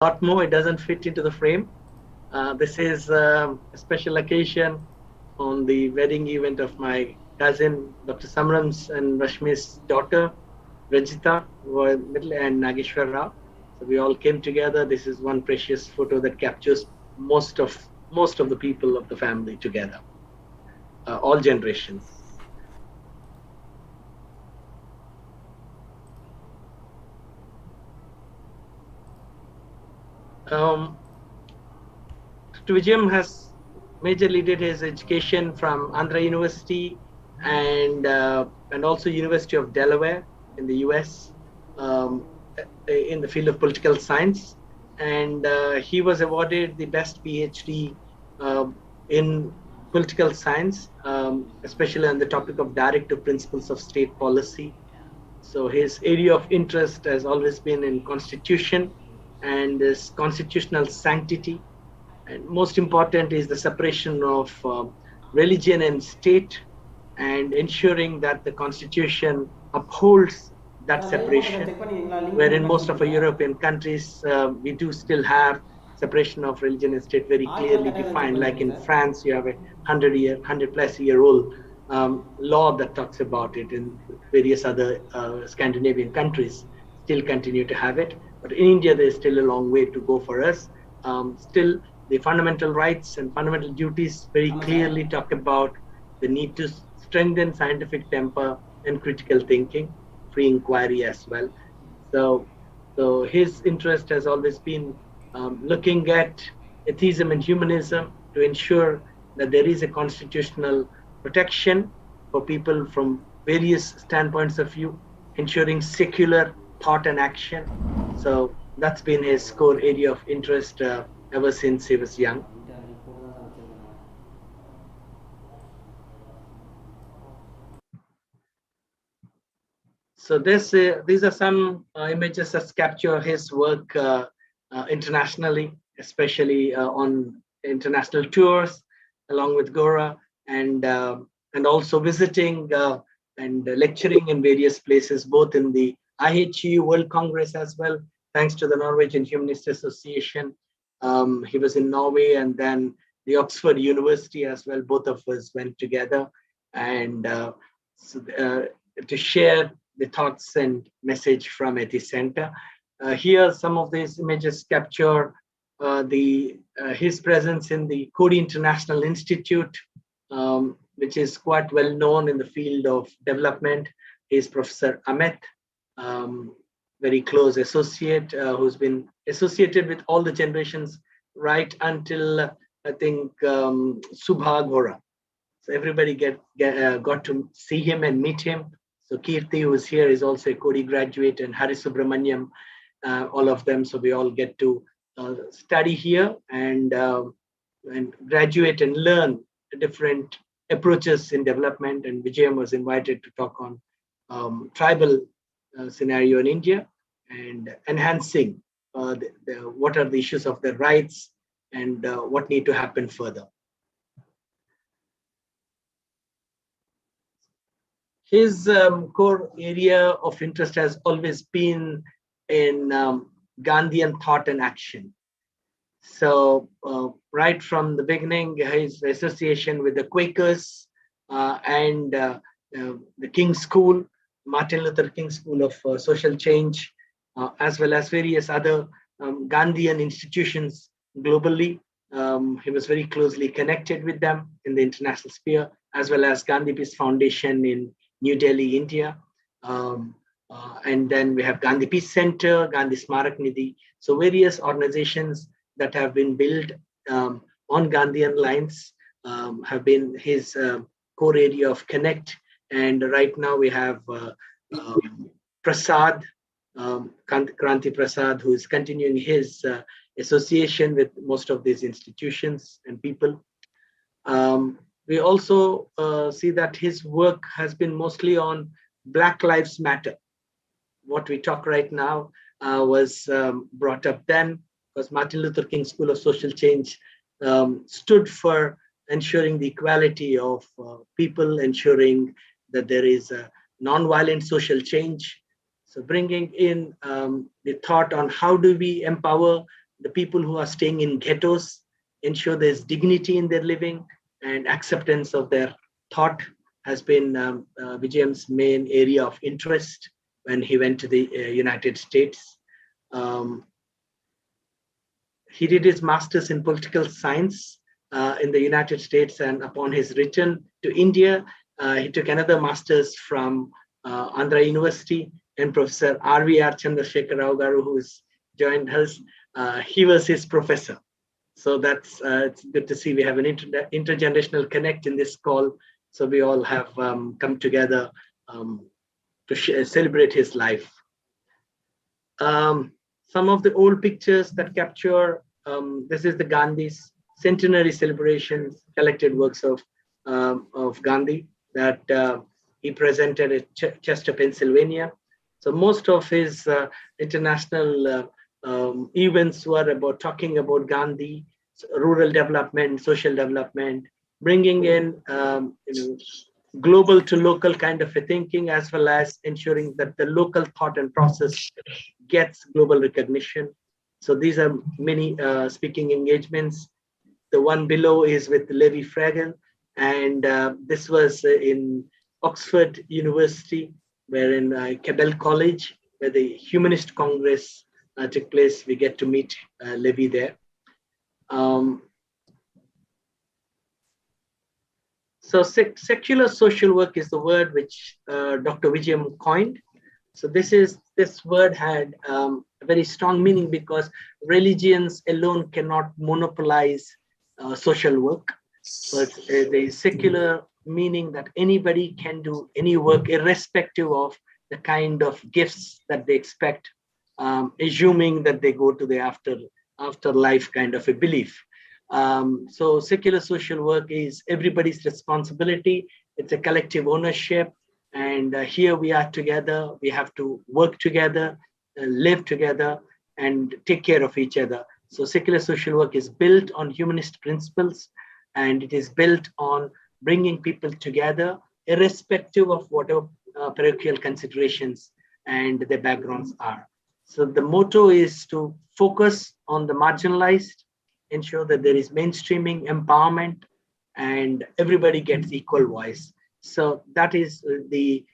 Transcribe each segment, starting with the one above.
lot more. It doesn't fit into the frame. This is a special occasion on the wedding event of my cousin, Dr. Samram's and Rashmi's daughter, Rajita, and Nageshwar Rao. So we all came together. This is one precious photo that captures most of the people of the family together, all generations. Um, Vijayam has majorly did his education from Andhra University and also University of Delaware in the US, um, in the field of political science, and he was awarded the best PhD in political science, especially on the topic of directive principles of state policy. So his area of interest has always been in constitution and this constitutional sanctity, and most important is the separation of religion and state, and ensuring that the constitution upholds that separation, where in most of our European countries, we do still have separation of religion and state very clearly defined. Like in France, you have a 100+ year old law that talks about it. In various other Scandinavian countries still continue to have it. But in India, there's still a long way to go for us. Still, the fundamental rights and fundamental duties very clearly talk about the need to strengthen scientific temper and critical thinking, free inquiry as well. So, so his interest has always been looking at atheism and humanism to ensure that there is a constitutional protection for people from various standpoints of view, ensuring secular thought and action. So that's been his core area of interest ever since he was young. So these are some images that capture his work internationally, especially on international tours, along with Gora, and also visiting and lecturing in various places, both in the IHU World Congress as well, thanks to the Norwegian Humanist Association. He was in Norway, and then the Oxford University as well. Both of us went together and so, to share the thoughts and message from Atheist Center. Here, some of these images capture his presence in the Coady International Institute, which is quite well known in the field of development. He's Professor Amit, very close associate, who's been associated with all the generations right until I think Subha Gora. So everybody got to see him and meet him. So Kirti, who is here, is also a Coady graduate, and Hari Subramaniam, all of them. So we all get to study here and graduate and learn different approaches in development. And Vijayam was invited to talk on tribal scenario in India and enhancing what are the issues of the rights and what need to happen further. His core area of interest has always been in Gandhian thought and action. So right from the beginning, his association with the Quakers and the King's School, Martin Luther King School of Social Change, as well as various other Gandhian institutions globally. He was very closely connected with them in the international sphere, as well as Gandhi Peace Foundation in New Delhi, India. And then we have Gandhi Peace Center, Gandhi Smarak Nidhi. So various organizations that have been built on Gandhian lines have been his core area of connect. And right now we have Prasad, Kranti Prasad, who is continuing his association with most of these institutions and people. We also see that his work has been mostly on Black Lives Matter. What we talk right now was brought up then, because Martin Luther King School of Social Change stood for ensuring the equality of people, ensuring that there is a non-violent social change. So bringing in the thought on how do we empower the people who are staying in ghettos, ensure there's dignity in their living and acceptance of their thought has been Vijayam's main area of interest when he went to the United States. Um, he did his master's in political science in the United States, and upon his return to India, he took another master's from Andhra University, and Professor R.V.R. Chandrasekhar Rao Garu, who has joined us, he was his professor. So that's it's good to see we have an intergenerational connect in this call. So we all have come together to celebrate his life. Some of the old pictures that capture, this is the Gandhi's centenary celebrations, collected works of Gandhi that he presented at Chester, Pennsylvania. So most of his international events were about talking about Gandhi, rural development, social development, bringing in global to local kind of a thinking, as well as ensuring that the local thought and process gets global recognition. So these are many speaking engagements. The one below is with Levi Fragel, and this was in Oxford University, where in Cabell College, where the Humanist Congress took place. We get to meet Levi there. So secular social work is the word which Dr. Vijayam coined. So this word had a very strong meaning because religions alone cannot monopolize social work. So it's the secular meaning that anybody can do any work irrespective of the kind of gifts that they expect, assuming that they go to the afterlife kind of a belief. So secular social work is everybody's responsibility. It's a collective ownership. And here we are together. We have to work together, live together, and take care of each other. So secular social work is built on humanist principles, and it is built on bringing people together, irrespective of whatever parochial considerations and their backgrounds are. So the motto is to focus on the marginalized, ensure that there is mainstreaming, empowerment, and everybody gets equal voice. So that is the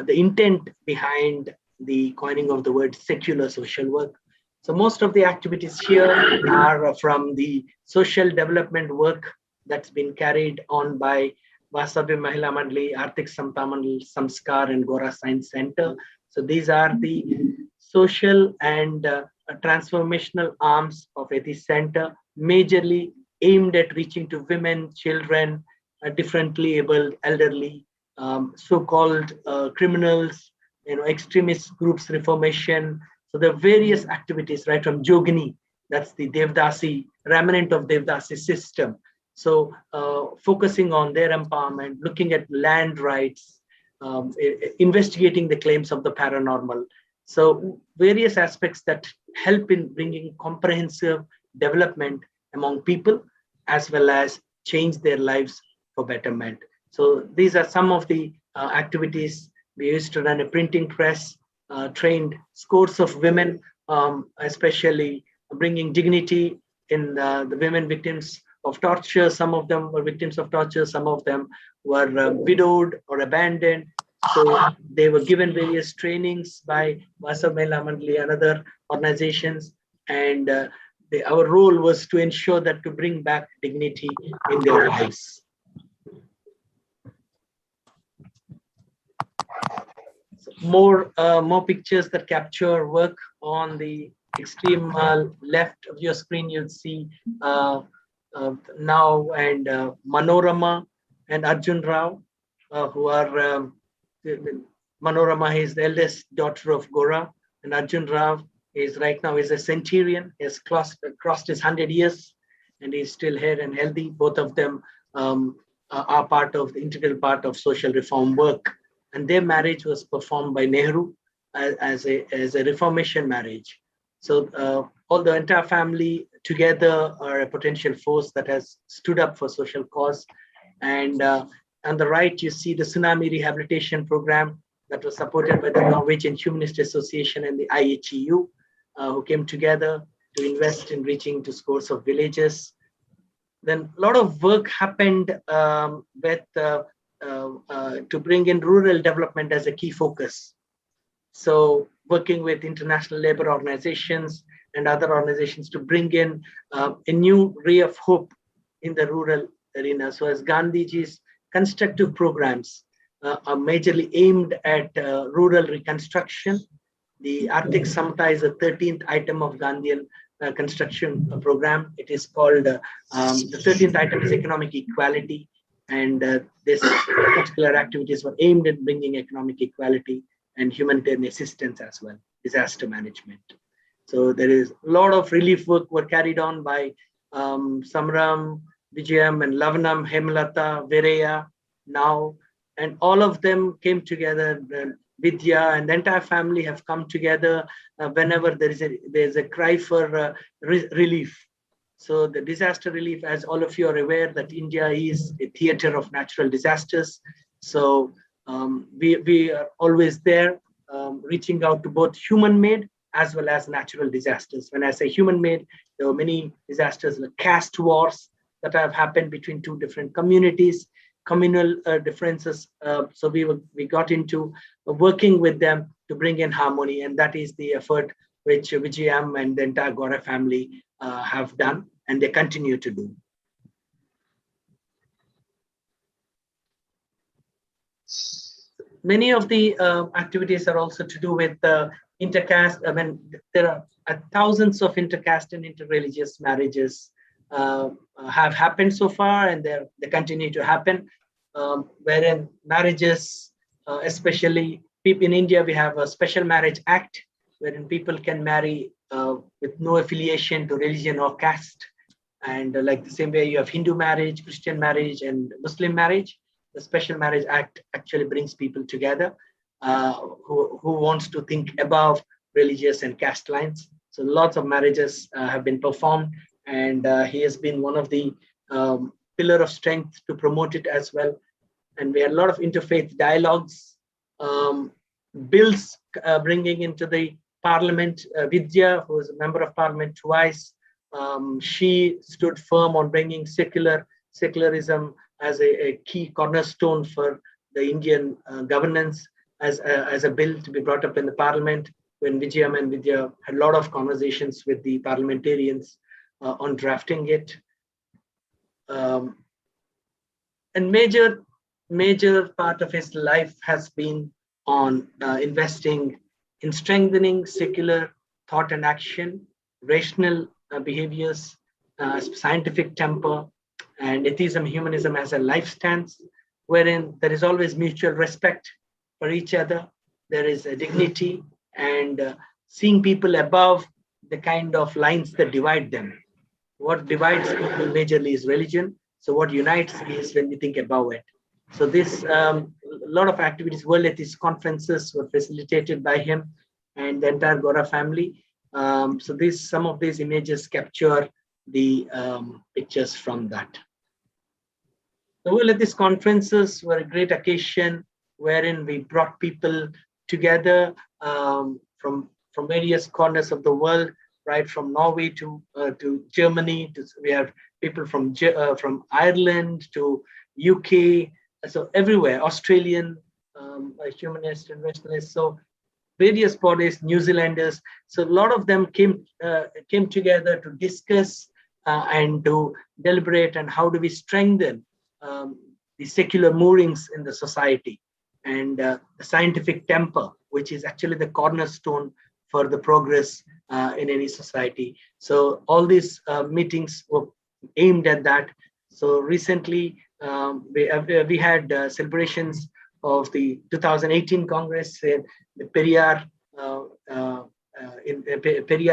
intent behind the coining of the word secular social work. So most of the activities here are from the social development work that's been carried on by Vasavi Mahila Mandali, Arthik Samta Mandal, Samskar, and Gora Science Center. So these are the social and transformational arms of Atheist Center, majorly aimed at reaching to women, children, differently abled, elderly, so-called criminals, extremist groups, reformation. So there are various activities, right from Jogini, that's the Devdasi, remnant of Devdasi system. So focusing on their empowerment, looking at land rights, investigating the claims of the paranormal. So various aspects that help in bringing comprehensive development among people, as well as change their lives for betterment. So these are some of the activities. We used to run a printing press, trained scores of women, especially bringing dignity in the women victims of torture. Some of them were victims of torture. Some of them were widowed or abandoned. So they were given various trainings by Vasav Mahila Mandali and other organizations. And our role was to ensure that to bring back dignity in their lives. So more pictures that capture work. On the extreme left of your screen, you'll see Now and Manorama and Arjun Rao, who are Manorama is the eldest daughter of Gora, and Arjun Rao is right now is a centurion. He has crossed his 100 years, and he's still here and healthy. Both of them are part of the integral part of social reform work, and their marriage was performed by Nehru as a reformation marriage. So all the entire family together are a potential force that has stood up for social cause. And on the right, you see the tsunami rehabilitation program that was supported by the Norwegian Humanist Association and the IHEU, who came together. to invest in reaching to scores of villages. Then a lot of work happened to bring in rural development as a key focus. So working with international labor organizations and other organizations to bring in a new ray of hope in the rural arena. So as Gandhiji's constructive programs are majorly aimed at rural reconstruction. The Arctic Samhita is the 13th item of Gandhian construction program. It is called, the 13th item is economic equality. And this particular activities were aimed at bringing economic equality and humanitarian assistance as well, disaster management. So there is a lot of relief work were carried on by Samram, Vijayam, and Lavanam, Hemalata, Vereya, now, and all of them came together. Vidya and the entire family have come together whenever there's a cry for relief. So the disaster relief, as all of you are aware, that India is a theater of natural disasters. So we are always there, reaching out to both human-made as well as natural disasters. When I say human-made, there were many disasters like caste wars that have happened between two different communities, communal differences. So we got into working with them to bring in harmony, and that is the effort which Vijayam and the entire Gora family have done, and they continue to do. Many of the activities are also to do with intercaste. I mean, there are thousands of intercaste and interreligious marriages have happened so far, and they continue to happen. Wherein marriages, especially people in India, we have a Special Marriage Act, wherein people can marry with no affiliation to religion or caste. And like the same way you have Hindu marriage, Christian marriage, and Muslim marriage, the Special Marriage Act actually brings people together who wants to think above religious and caste lines. So lots of marriages have been performed, and he has been one of the pillar of strength to promote it as well. And we had a lot of interfaith dialogues, bills bringing into the parliament. Vidya, who was a member of parliament twice, she stood firm on bringing secularism as a key cornerstone for the Indian governance as a bill to be brought up in the parliament, when Vijayam and Vidya had a lot of conversations with the parliamentarians on drafting it. And major part of his life has been on investing in strengthening secular thought and action, rational behaviors, scientific temper, and atheism, humanism as a life stance, wherein there is always mutual respect for each other. There is a dignity and seeing people above the kind of lines that divide them. What divides people majorly is religion. So what unites is when we think above it. So this, a lot of activities, World Atheist conferences were facilitated by him and the entire Gora family. So some of these images capture the pictures from that. The World Atheist conferences were a great occasion wherein we brought people together from various corners of the world, right from Norway to Germany. We have people from Ireland to UK, so everywhere, Australian, humanists and rationalists. So various bodies, New Zealanders. So a lot of them came together to discuss and to deliberate and how do we strengthen the secular moorings in the society and the scientific temper, which is actually the cornerstone for the progress in any society. So all these meetings were aimed at that. So recently we had celebrations of the 2018 Congress in the Periyar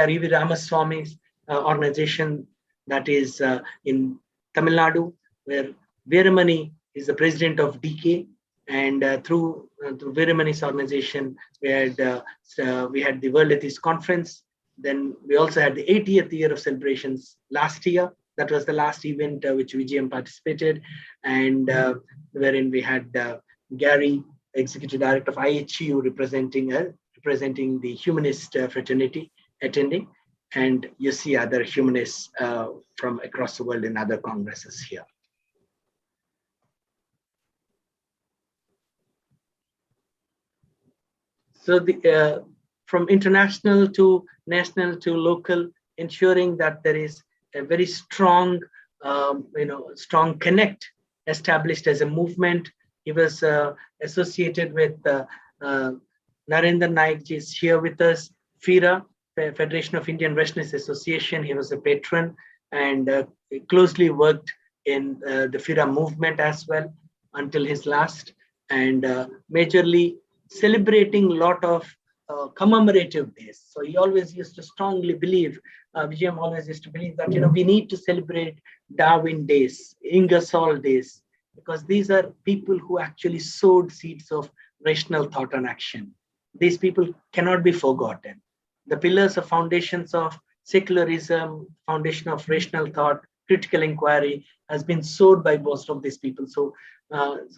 E.V. Ramaswamy's organization, that is in Tamil Nadu, where Veeramani is the president of DK, and through Veeramani's organization, we had the World Atheist Conference. Then we also had the 80th year of celebrations last year. That was the last event which Vijayam participated, and wherein we had Gary, Executive Director of IHU, representing the humanist fraternity, attending. And you see other humanists from across the world in other congresses here. So from international to national to local, ensuring that there is a very strong, strong connect established as a movement. He was associated with Narendra Naik is here with us, FIRA, Federation of Indian Rationalist Association. He was a patron and closely worked in the FIRA movement as well until his last, and majorly celebrating a lot of commemorative days. So he always used to strongly believe, Vijayam always used to believe that, we need to celebrate Darwin days, Ingersoll days, because these are people who actually sowed seeds of rational thought and action. These people cannot be forgotten. The pillars of foundations of secularism, foundation of rational thought, critical inquiry has been sowed by most of these people. So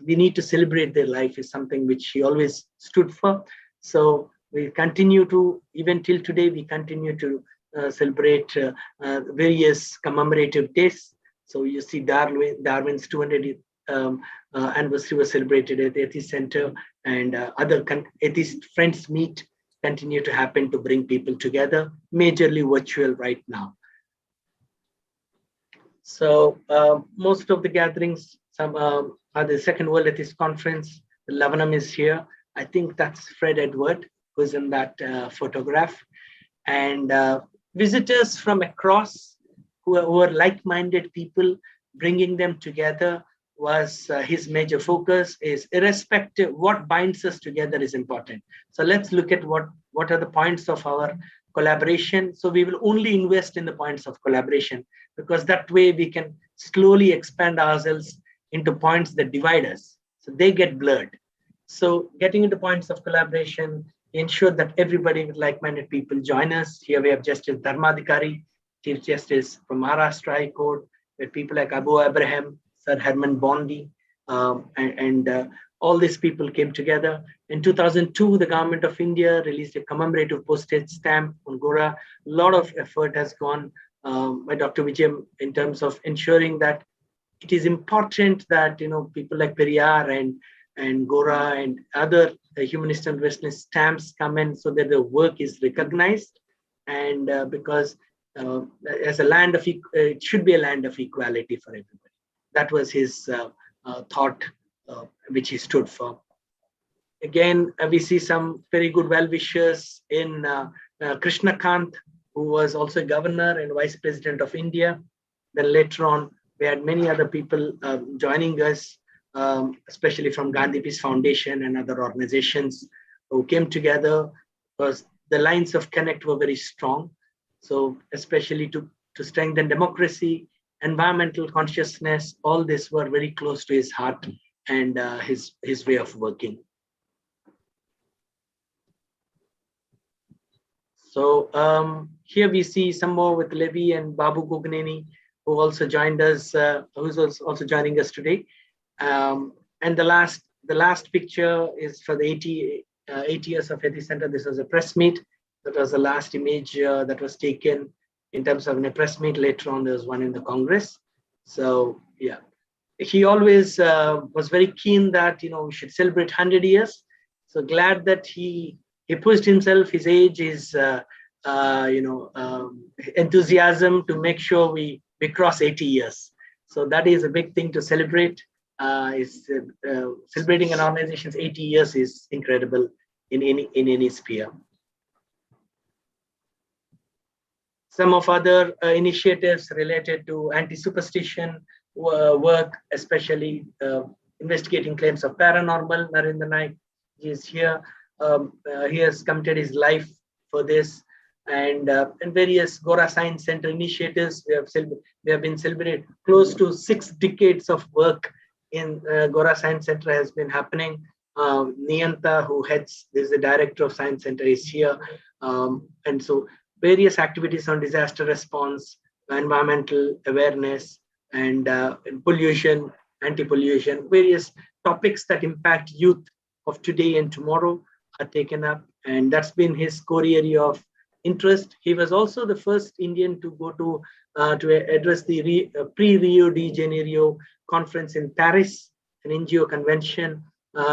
we need to celebrate their life is something which he always stood for. So we continue to, even till today, we continue to celebrate various commemorative days. So you see Darwin's 200th anniversary was celebrated at the Atheist Center, and other atheist friends meet continue to happen to bring people together, majorly virtual right now. So most of the gatherings, some are the Second World Atheist Conference. Lavanam is here. I think that's Fred Edward, who's in that photograph. And visitors from across who are like-minded people, bringing them together was his major focus. Is irrespective, what binds us together is important. So let's look at what are the points of our collaboration. So we will only invest in the points of collaboration, because that way we can slowly expand ourselves into points that divide us. So they get blurred. So getting into points of collaboration, ensure that everybody with like-minded people join us. Here we have Justice Dharmadhikari, Chief Justice from Maharashtra High Court, with people like Abu Abraham, Sir Herman Bondi, and all these people came together. In 2002, the government of India released a commemorative postage stamp on Gora. A lot of effort has gone by Dr. Vijayam in terms of ensuring that it is important that people like Periyar and Gora and other humanist and rationalist stamps come in, so that the work is recognized, and because as a land of it should be a land of equality for everybody. That was his thought, which he stood for. Again, we see some very good well-wishers in Krishna Kant, who was also governor and vice president of India. Then later on, we had many other people joining us, especially from Gandhi Peace Foundation and other organizations who came together, because the lines of connect were very strong. So especially to strengthen democracy, environmental consciousness, all this were very close to his heart and his way of working. So here we see some more with Levi and Babu Gogneni, who also joined us, who's also joining us today. And the last picture is for the 80 years of Atheist Center. This was a press meet. That was the last image that was taken in terms of a press meet. Later on, there was one in the Congress. So yeah, he always was very keen that we should celebrate 100 years. So glad that he pushed himself, his age, his enthusiasm to make sure we cross 80 years. So that is a big thing to celebrate. Celebrating an organization's 80 years is incredible in any sphere. Some of other initiatives related to anti-superstition work, especially investigating claims of paranormal. Narendra Naik is here. He has committed his life for this, and various Gora Science Center initiatives. We have been celebrating close to 6 decades of work in Gora Science Center has been happening. Niyanta, who heads, is the director of Science Center, is here, and so various activities on disaster response, environmental awareness, and pollution, anti-pollution, various topics that impact youth of today and tomorrow are taken up, and that's been his core area of interest. He was also the first Indian to go to address the pre-Rio de Janeiro conference in Paris, an NGO convention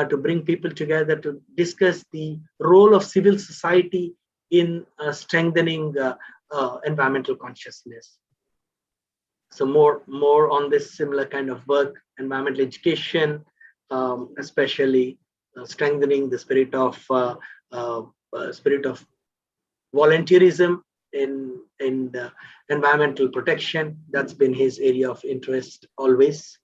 to bring people together to discuss the role of civil society in strengthening environmental consciousness. So more on this similar kind of work, environmental education, especially strengthening the spirit of volunteerism in the environmental protection. That's been his area of interest always.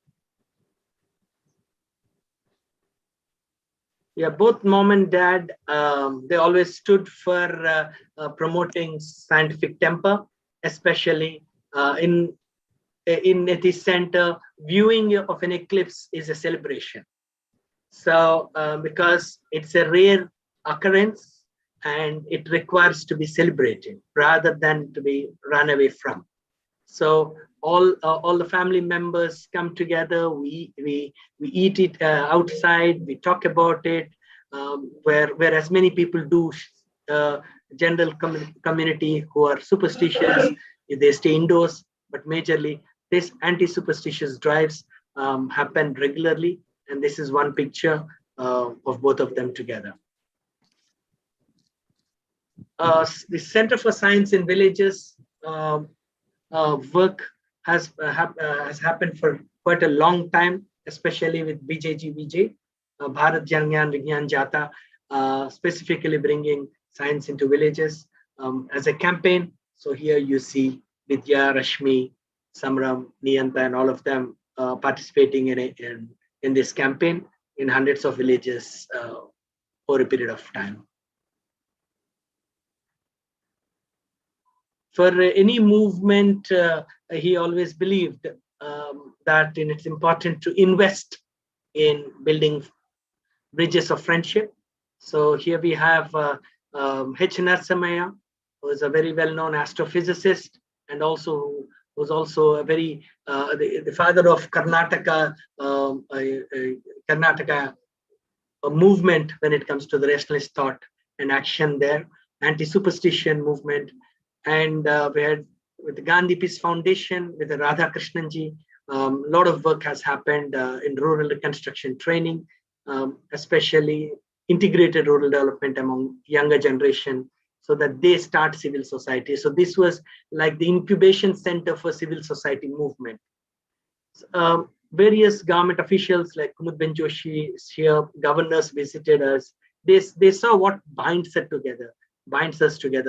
Yeah, both mom and dad, they always stood for promoting scientific temper, especially in Atheist Center. Viewing of an eclipse is a celebration. So because it's a rare occurrence and it requires to be celebrated rather than to be run away from. So all the family members come together. We eat it outside. We talk about it. Where as many people do, general community who are superstitious, they stay indoors. But majorly, this anti-superstitious drives happen regularly. And this is one picture of both of them together. The Center for Science in Villages work has happened for quite a long time, especially with Vijay, Bharat Jnana Vigyan Jata, specifically bringing science into villages as a campaign. So here you see Vidya, Rashmi, Samram, Niyanta, and all of them participating in this campaign in hundreds of villages for a period of time. For any movement, he always believed that it's important to invest in building bridges of friendship. So here we have H. Narasimha, who is a very well-known astrophysicist, and also was also a very the father of Karnataka Karnataka movement when it comes to the rationalist thought and action there, anti-superstition movement. And we had with the Gandhi Peace Foundation, with the Radha Krishnanji, a lot of work has happened in rural reconstruction training, especially integrated rural development among younger generation, so that they start civil society. So this was like the incubation center for civil society movement. Various government officials like Kumud Ben Joshi here, governors visited us. They saw what binds us together,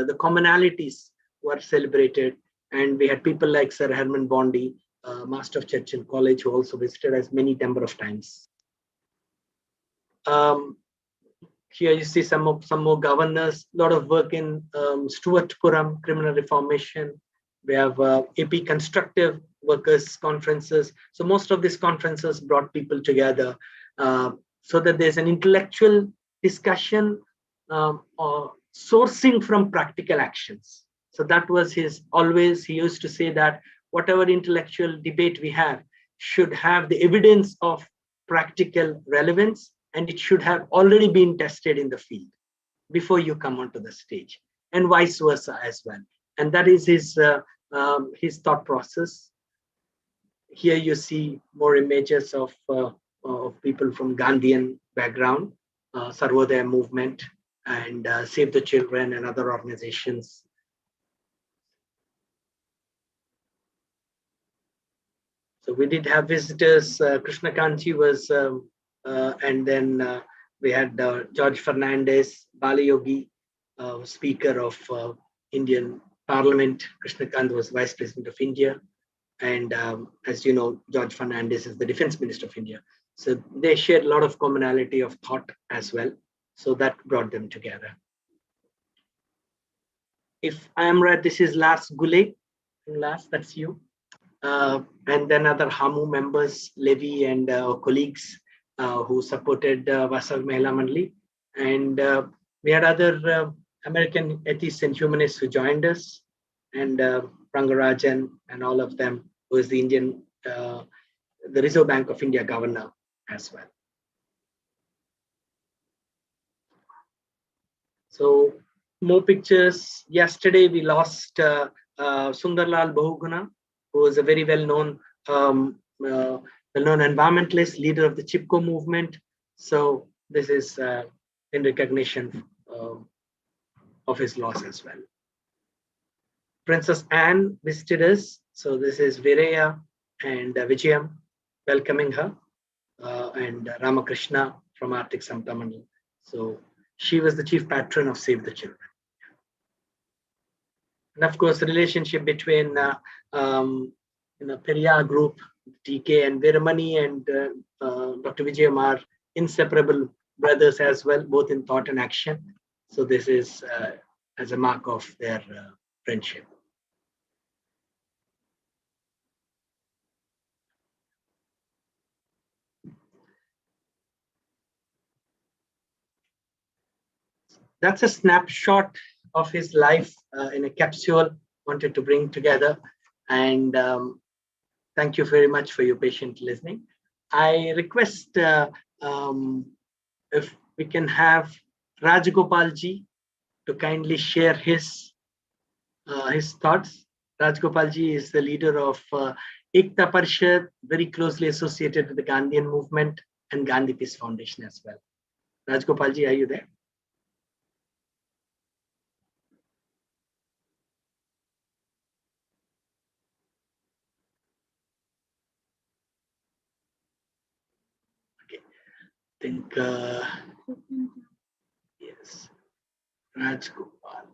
the commonalities were celebrated. And we had people like Sir Herman Bondi, Master of Church and College, who also visited us many number of times. Here you see some more governors, a lot of work in Stuartpuram, criminal reformation. We have AP constructive workers conferences. So most of these conferences brought people together so that there's an intellectual discussion or sourcing from practical actions. So that was he used to say that whatever intellectual debate we have should have the evidence of practical relevance, and it should have already been tested in the field before you come onto the stage, and vice versa as well. And that is his thought process. Here you see more images of people from Gandhian background, Sarvodaya movement, and Save the Children and other organizations. So we did have visitors. Krishna Kanchi was, and then we had George Fernandez, Bala Yogi, Speaker of Indian Parliament. Krishna Kant was Vice President of India. And as you know, George Fernandez is the Defense Minister of India. So they shared a lot of commonality of thought as well. So that brought them together. If I am right, this is Lars Gule. Lars, that's you. And then other HAMU members, Levi and colleagues who supported Vasav Mahila Mandali. And we had other American atheists and humanists who joined us, and Rangarajan and all of them, who is the Indian, the Reserve Bank of India governor as well. So More pictures. Yesterday we lost Sundarlal Bahuguna, who was a very well-known environmentalist, leader of the Chipko movement. So this is in recognition of his loss as well. Princess Anne visited us. So this is Viraya and Vijayam welcoming her, and Ramakrishna from Arctic Samtamanal. So she was the chief patron of Save the Children. And of course, the relationship between Periyar group, TK and Veeramani and Dr. Vijayam are inseparable brothers as well, both in thought and action. So this is as a mark of their friendship. That's a snapshot of his life in a capsule wanted to bring together. And thank you very much for your patient listening. I request if we can have Rajgopalji to kindly share his thoughts. Rajgopalji is the leader of Ekta Parishad, very closely associated with the Gandhian movement and Gandhi Peace Foundation as well. Rajgopalji, are you there? Okay, I think yes, Rajgopal.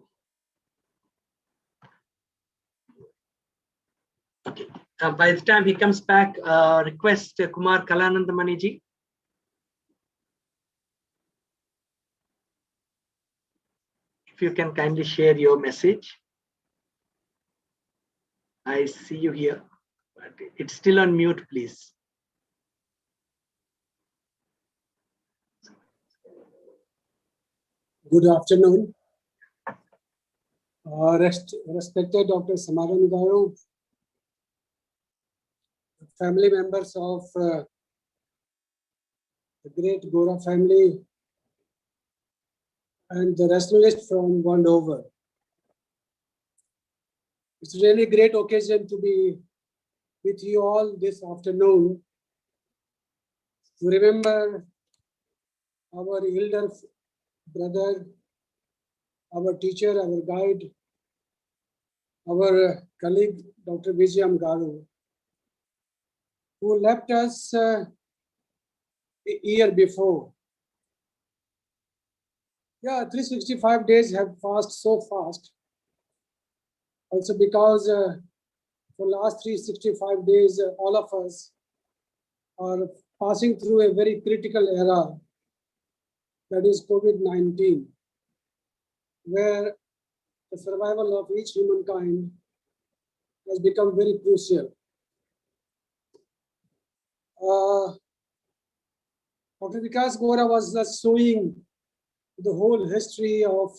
Okay. By the time he comes back, request Kumar Kalanandamaniji. If you can kindly share your message. I see you here, but it's still on mute, please. Good afternoon. Respected Dr. Samaran Garu, family members of the great Gora family, and the rationalists from world over. It's really a great occasion to be with you all this afternoon to remember our elder brother, our teacher, our guide, our colleague, Dr. Vijayam Garu, who left us a year before. Yeah, 365 days have passed so fast. Also because for last 365 days, all of us are passing through a very critical era, that is COVID-19, where the survival of each humankind has become very crucial. Dr. Vikas Gora was just showing the whole history of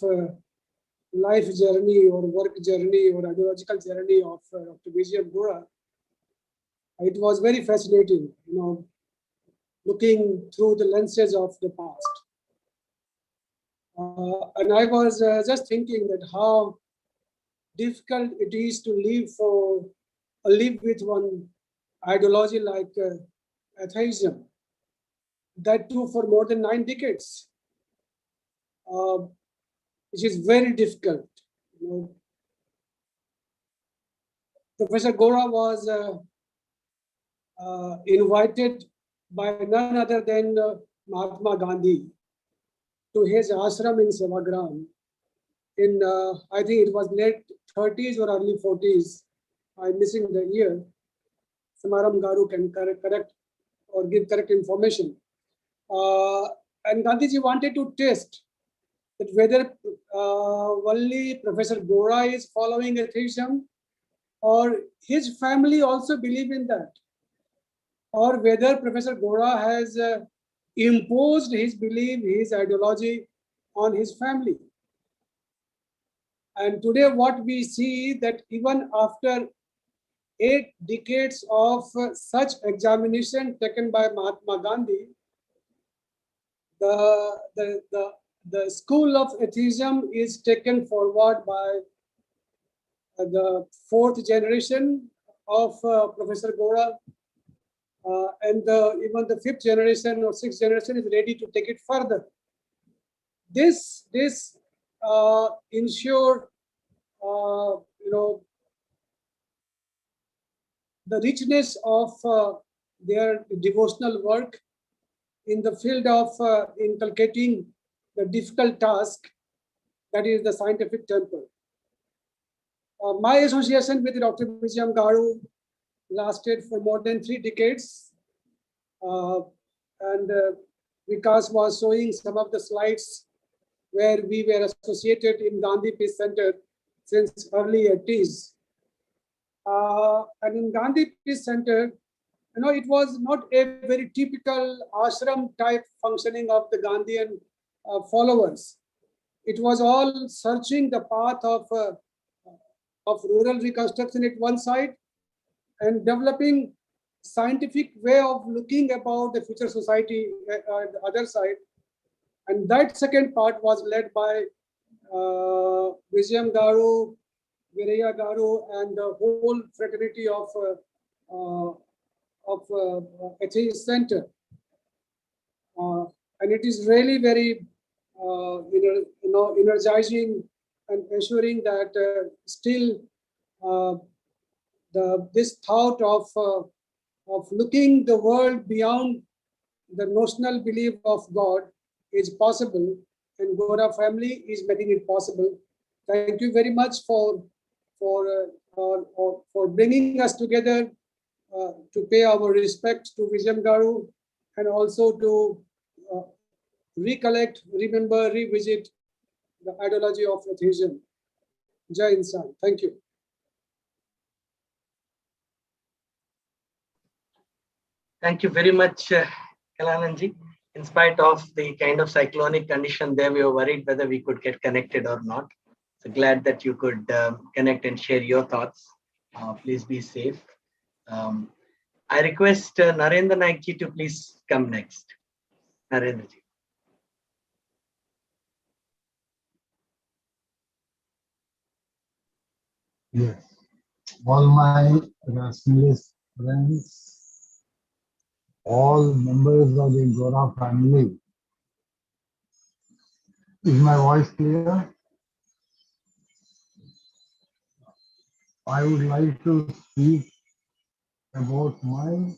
life journey or work journey or ideological journey of Dr. Vijayam Gora. It was very fascinating, looking through the lenses of the past. And I was just thinking that how difficult it is to live with one ideology like atheism, that too for more than 9 decades, which is very difficult. Professor Gora was invited by none other than Mahatma Gandhi to his ashram in Sevagram in, I think it was late 30s or early 40s. I'm missing the year. Samaram Garu can correct or give correct information. And Gandhiji wanted to test that whether only Professor Gora is following atheism or his family also believe in that, or whether Professor Gora has imposed his belief, his ideology on his family. And today what we see that even after 8 decades of such examination taken by Mahatma Gandhi, the The school of atheism is taken forward by the fourth generation of Professor Gora, and even the fifth generation or sixth generation is ready to take it further. This ensure the richness of their devotional work in the field of inculcating the difficult task that is the scientific temple. My association with Dr. Vijayam Garu lasted for more than 3 decades, and Vikas was showing some of the slides where we were associated in Gandhi Peace Center since early 80s. And in Gandhi Peace Center, it was not a very typical ashram type functioning of the Gandhian followers. It was all searching the path of rural reconstruction at one side and developing scientific way of looking about the future society at the other side. And that second part was led by Vijayam Garu, Viraya Garu, and the whole fraternity of Atheist Center. And it is really very energizing and ensuring that still this thought of looking the world beyond the notional belief of God is possible, and Gora family is making it possible. Thank you very much for bringing us together to pay our respect to Vijayam Garu, and also to recollect, remember, revisit the ideology of atheism. Jai Insan. Thank you. Thank you very much, Kalananji. In spite of the kind of cyclonic condition there, we were worried whether we could get connected or not. So glad that you could connect and share your thoughts. Please be safe. I request Narendra Naikji to please come next. Narendraji. Yes. All my rationalist friends, all members of the Gora family. Is my voice clear? I would like to speak about my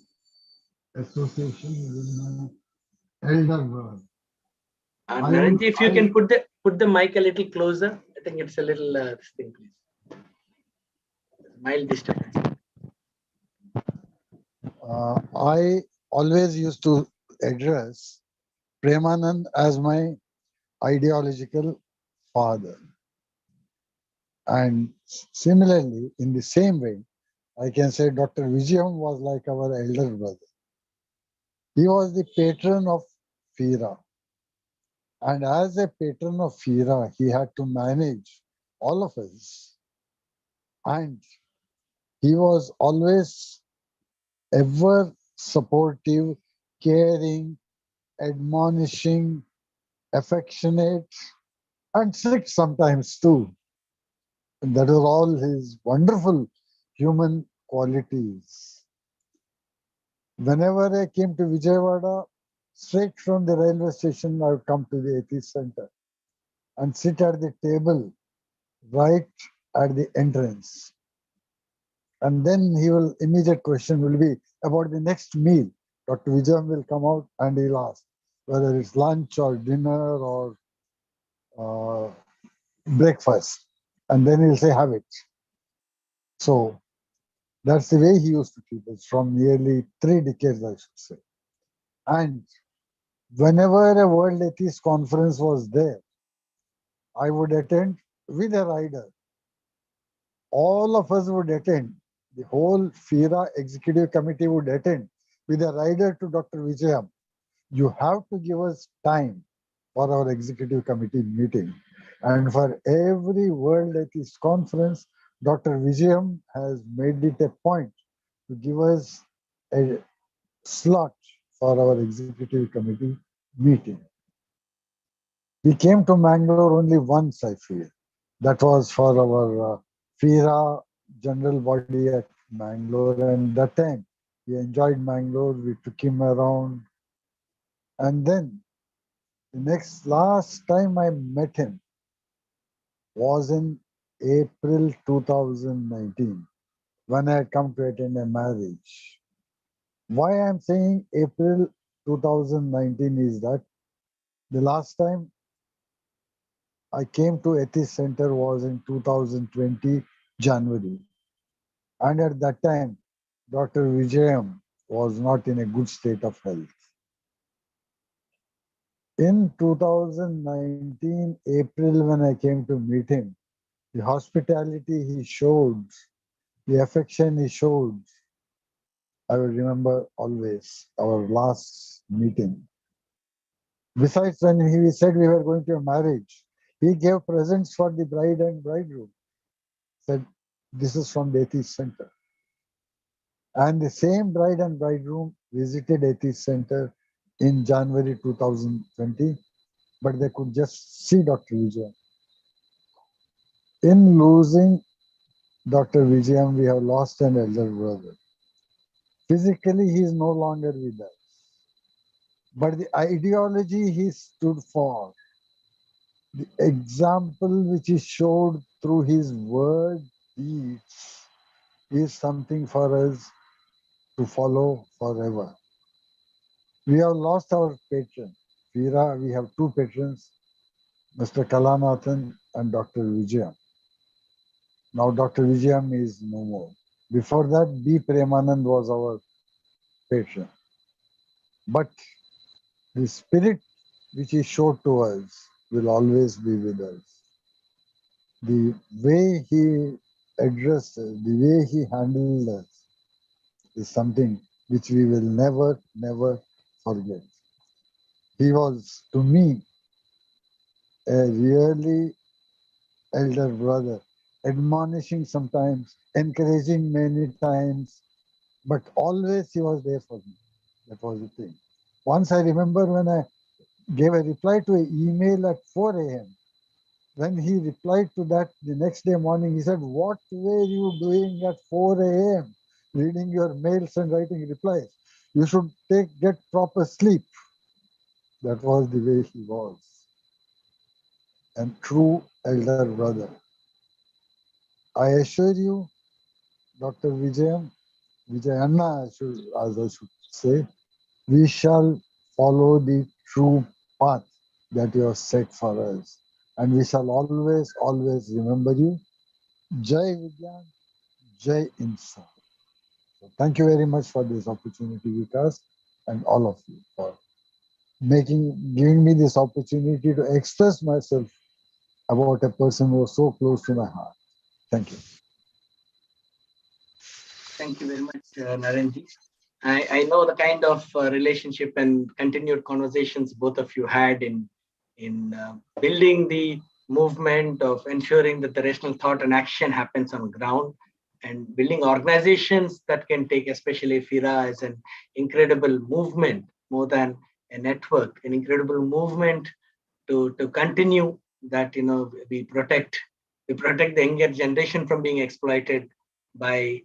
association with my elder brother. Narendraji, if you can put the mic a little closer. I think it's a little this thing, please. Mild disturbance. I always used to address Premanand as my ideological father. And similarly, in the same way, I can say Dr. Vijayam was like our elder brother. He was the patron of FIRA. And as a patron of FIRA, he had to manage all of us. And he was always ever supportive, caring, admonishing, affectionate, and strict sometimes too. And that are all his wonderful human qualities. Whenever I came to Vijayawada, straight from the railway station, I would come to the Atheist Center and sit at the table right at the entrance. And then immediate question will be about the next meal. Dr. Vijayam will come out and he'll ask whether it's lunch or dinner or breakfast. And then he'll say, have it. So that's the way he used to treat us from nearly 3 decades, I should say. And whenever a World Atheist Conference was there, I would attend with a rider. All of us would attend. The whole FIRA executive committee would attend with a rider to Dr. Vijayam. You have to give us time for our executive committee meeting. And for every World Atheist Conference, Dr. Vijayam has made it a point to give us a slot for our executive committee meeting. We came to Mangalore only once, I feel. That was for our FIRA general body at Mangalore. And that time, we enjoyed Mangalore. We took him around. And then the last time I met him was in April 2019 when I had come to attend a marriage. Why I'm saying April 2019 is that the last time I came to Atheist Center was in 2020 January. And at that time, Dr. Vijayam was not in a good state of health. In 2019 April, when I came to meet him, the hospitality he showed, the affection he showed, I will remember always our last meeting. Besides, when he said we were going to a marriage, he gave presents for the bride and bridegroom. Said, this is from the Atheist Center. And the same bride and bridegroom visited Atheist Center in January 2020, but they could just see Dr. Vijayam. In losing Dr. Vijayam, we have lost an elder brother. Physically, he is no longer with us. But the ideology he stood for, the example which he showed through his word, deeds, is something for us to follow forever. We have lost our patron. Veera, we have two patrons, Mr. Kalanathan and Dr. Vijayam. Now Dr. Vijayam is no more. Before that, B. Premanand was our patron. But the spirit which he showed to us will always be with us. The way he addressed us, the way he handled us is something which we will never, never forget. He was, to me, a really elder brother, admonishing sometimes, encouraging many times, but always he was there for me. That was the thing. Once I remember when I gave a reply to an email at 4 a.m. When he replied to that the next day morning, he said, what were you doing at 4 a.m. reading your mails and writing replies? You should get proper sleep. That was the way he was. And true elder brother. I assure you, Dr. Vijayanna, as I should say, we shall follow the true path that you have set for us. And we shall always, always remember you. Jai Vigyan, Jai Insa. So thank you very much for this opportunity, Vikas, and all of you for giving me this opportunity to express myself about a person who was so close to my heart. Thank you. Thank you very much, Narenji. I know the kind of relationship and continued conversations both of you had in building the movement of ensuring that the rational thought and action happens on ground, and building organizations that can take, especially FIRA, as an incredible movement more than a network, an incredible movement to continue that, we protect the younger generation from being exploited by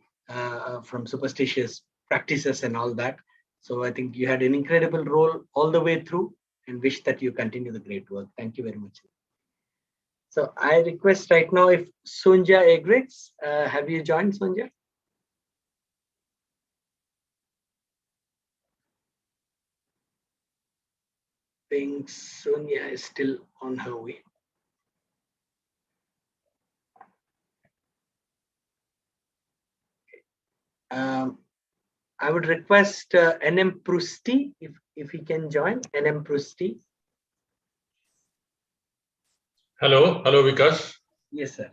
from superstitious practices and all that. So I think you had an incredible role all the way through, and wish that you continue the great work. Thank you very much. So I request right now if Sonja Egrets, have you joined, Sonja? I think Sonia is still on her way. I would request NM Prusti if he can join. NM Prusti. Hello, Vikas. Yes, sir.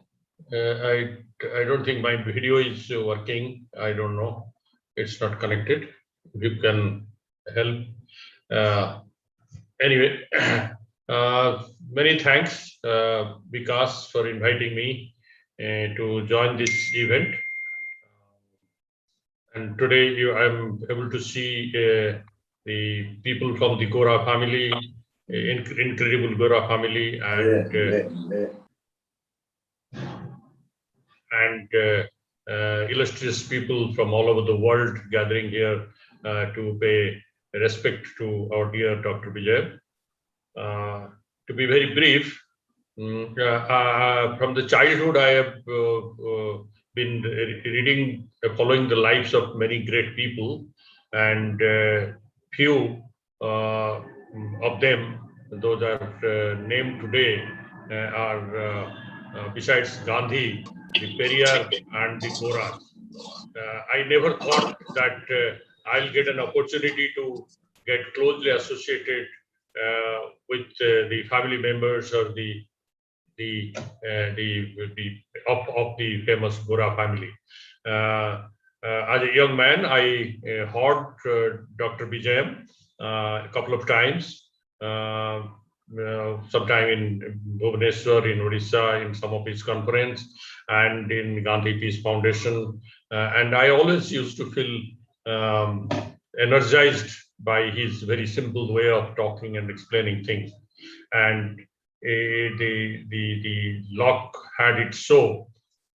I don't think my video is working. I don't know. It's not connected. If you can help. Anyway, many thanks, Vikas, for inviting me to join this event. And today I'm able to see the people from the Gora family incredible Gora family and illustrious people from all over the world gathering here to pay respect to our dear Dr. Vijay. To be very brief, from the childhood, I have been reading, following the lives of many great people, and few of them, those are named today, are besides Gandhi, the Periyar, and the Goras. I never thought that I'll get an opportunity to get closely associated with the family members or the of the famous Gora family. As a young man, I heard Dr. Vijayam a couple of times. Sometime in Bhubaneswar, in Odisha, in some of his conference, and in Gandhi Peace Foundation. And I always used to feel energized by his very simple way of talking and explaining things. And the luck had it so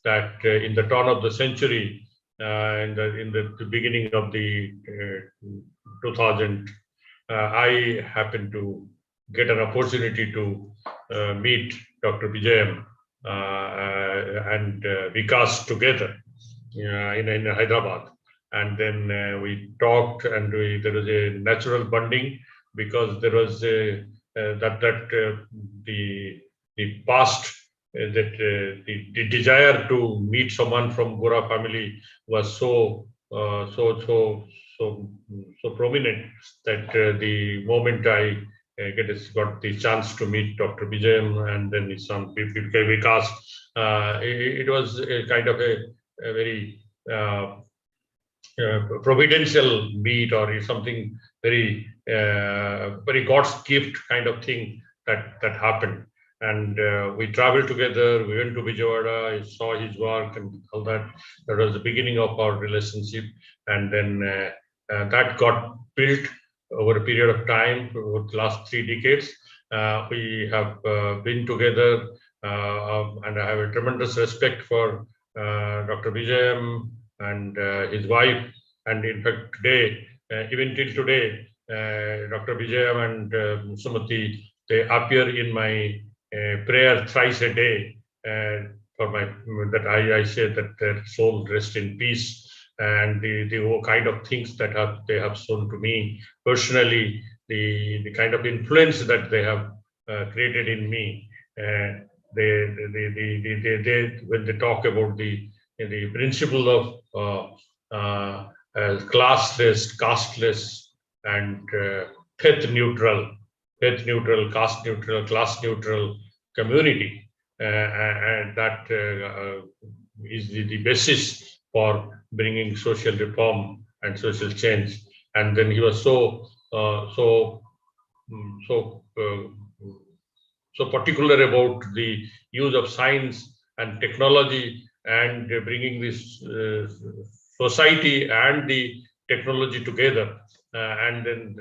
that in the turn of the century, in the beginning of the 2000, I happened to get an opportunity to meet Dr. Vijayam and Vikas together in Hyderabad. And then we talked, and there was a natural bonding because there was the past, the desire to meet someone from Gora family was so prominent that the moment I got the chance to meet Dr. Vijayam and then his son Vikas, it was a kind of a very providential meet, or something very very God's gift kind of thing that happened. And we traveled together. We went to Vijayawada. I saw his work and all that. That was the beginning of our relationship, and then that got built over a period of time over the last 3 decades. We have been together, and I have a tremendous respect for Dr. Vijayam and his wife. And in fact, today, even till today, Dr. Vijayam and Sumati, they appear in my prayer thrice a day for my that I say that their soul rest in peace, and the kind of things that they have shown to me personally, the kind of influence that they have created in me. They when they talk about the principle of classless, casteless, and faith neutral, caste neutral, class neutral community, and that is the basis for bringing social reform and social change. And then he was so particular about the use of science and technology and bringing this society and the technology together. And then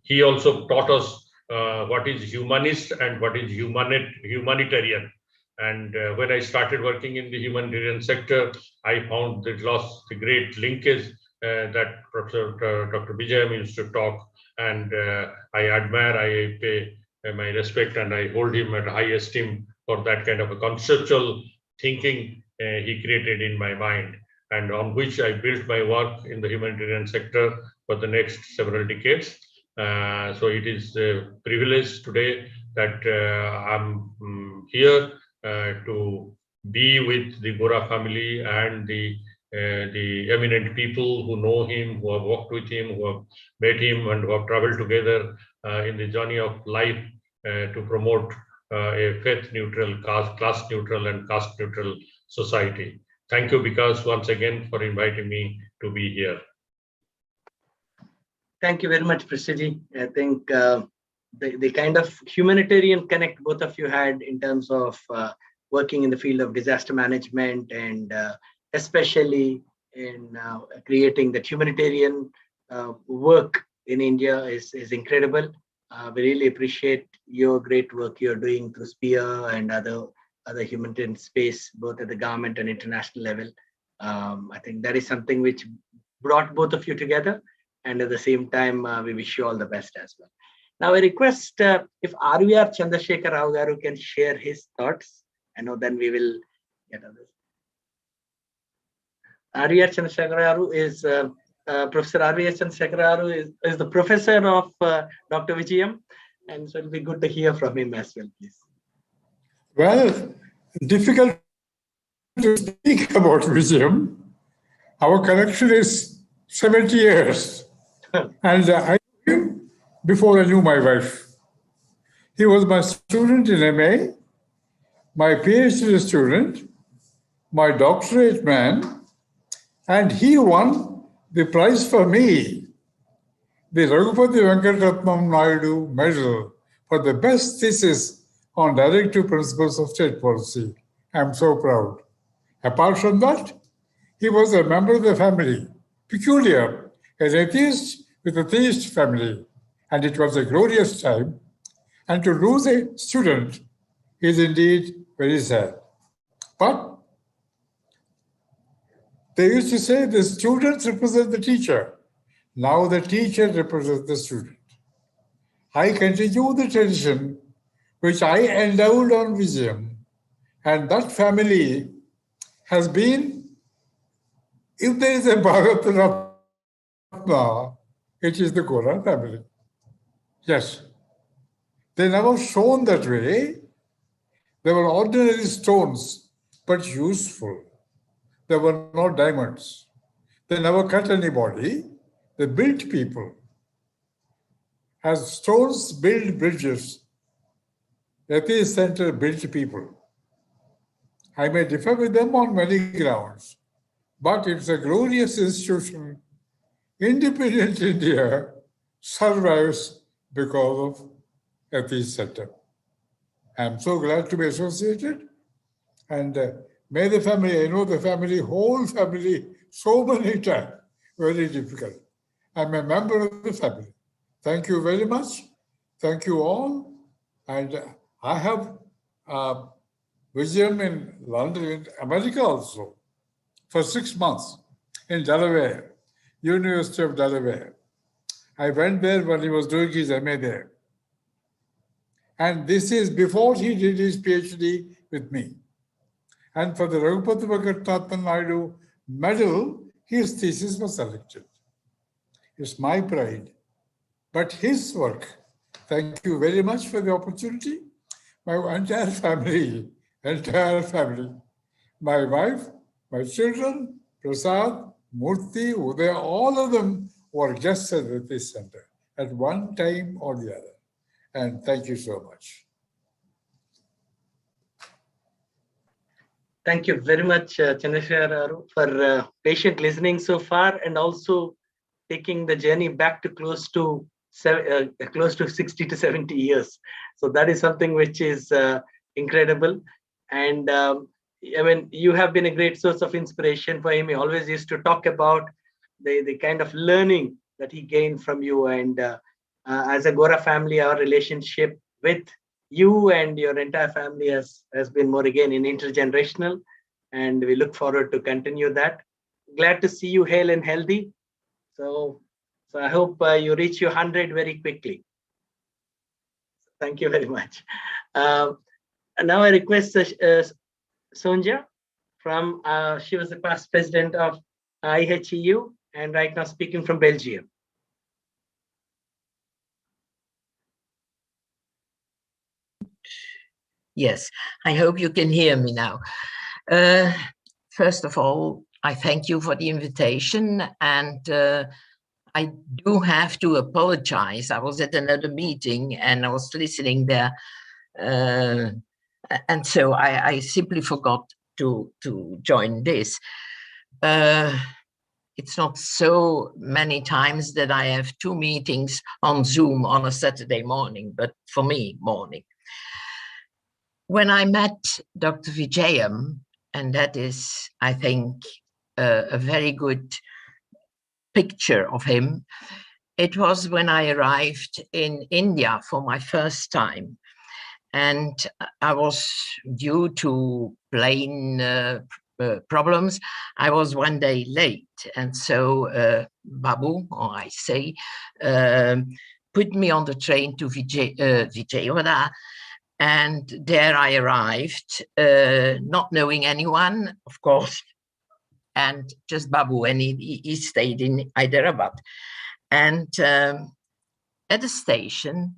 he also taught us what is humanist and what is humanitarian. And when I started working in the humanitarian sector, I found the great linkage that Professor Dr. Vijayam used to talk, and I admire, I pay my respect, and I hold him at high esteem for that kind of a conceptual thinking he created in my mind, and on which I built my work in the humanitarian sector for the next several decades. So it is a privilege today that I'm here to be with the Gora family and the eminent people who know him, who have worked with him, who have met him, and who have traveled together in the journey of life to promote a faith neutral, class neutral, and caste neutral society. Thank you, Vikas, once again for inviting me to be here. Thank you very much, Prasiji. I think the kind of humanitarian connect both of you had in terms of working in the field of disaster management, and especially in creating that humanitarian work in India is incredible. We really appreciate your great work you're doing through SPEAR and other humanitarian space, both at the government and international level. I think that is something which brought both of you together. And at the same time, we wish you all the best as well. Now, I request if RVR Chandrasekhar Rao Garu can share his thoughts. I know then we will get others. RVR Chandrasekhar Rao is Professor RVR Chandrasekhar Rao is the professor of Dr. Vijayam, and so it'll be good to hear from him as well, please. Well, difficult to speak about Vijayam. Our connection is 70 years. And I knew him before I knew my wife. He was my student in MA, my PhD student, my doctorate man, and he won the prize for me, the Raghupati Venkatatmam Naidu Medal for the best thesis on directive principles of state policy. I'm so proud. Apart from that, he was a member of the family, peculiar, an atheist with a theist family. And it was a glorious time. And to lose a student is indeed very sad. But they used to say the students represent the teacher. Now the teacher represents the student. I continue the tradition which I endowed on Vijayam. And that family has been, if there is a Bharat Ratna, it is the Koran family. Yes. They never shone that way. They were ordinary stones, but useful. They were not diamonds. They never cut anybody. They built people. As stones build bridges, the Atheist Center built people. I may differ with them on many grounds, but it's a glorious institution. Independent India survives because of Atheist Center. I'm so glad to be associated. And may the family, I know the family, whole family, so many times, very difficult. I'm a member of the family. Thank you very much. Thank you all. And I have Vijayam in London, in America also, for 6 months in Delaware, University of Delaware. I went there when he was doing his MA there. And this is before he did his PhD with me. And for the Raghupati Venkatatmam Naidu medal, his thesis was selected. It's my pride. But his work, thank you very much for the opportunity. My entire family, my wife, my children, Prasad, Murthy, Uday, all of them were guests at this center at one time or the other. And thank you so much. Thank you very much, Chandrasekhar Rao, for patient listening so far, and also taking the journey back to close to 60 to 70 years. So that is something which is incredible. And I mean, you have been a great source of inspiration for him. He always used to talk about the kind of learning that he gained from you. And as a Gora family, our relationship with you and your entire family has been more again in intergenerational. And we look forward to continue that. Glad to see you hale and healthy. So I hope you reach your 100 very quickly. Thank you very much. And now I request Sonja from, she was the past president of IHEU and right now speaking from Belgium. Yes, I hope you can hear me now. First of all, I thank you for the invitation, and I do have to apologize. I was at another meeting and I was listening there, and so I simply forgot to join this. It's not so many times that I have 2 meetings on Zoom on a Saturday morning, but for me, morning. When I met Dr. Vijayam, and that is, I think, a very good picture of him, it was when I arrived in India for my first time. And I was, due to plane problems, I was one day late. And so Babu, or I say, put me on the train to Vijayam. And there I arrived, not knowing anyone, of course, and just Babu, and he stayed in Hyderabad. And at the station,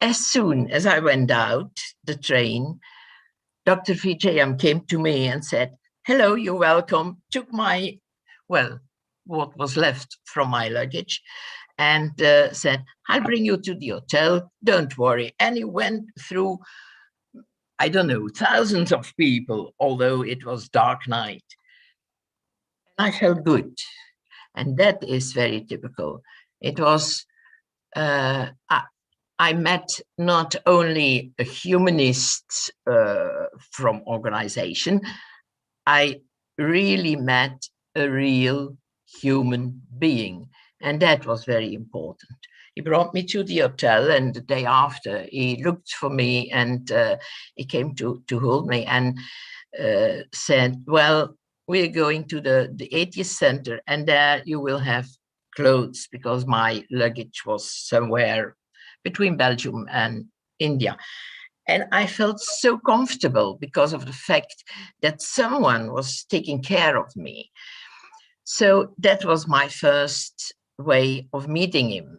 as soon as I went out the train, Dr. Vijayam came to me and said, "Hello, you're welcome," took my, well, what was left from my luggage, and said, "I'll bring you to the hotel, don't worry." And he went through, I don't know, thousands of people, although it was dark night. I felt good. And that is very typical. It was, I met not only a humanist from organization, I really met a real human being. And that was very important. He brought me to the hotel, and the day after he looked for me, and he came to hold me and said, "Well, we're going to the Atheist Center, and there you will have clothes," because my luggage was somewhere between Belgium and India. And I felt so comfortable because of the fact that someone was taking care of me. So that was my first way of meeting him.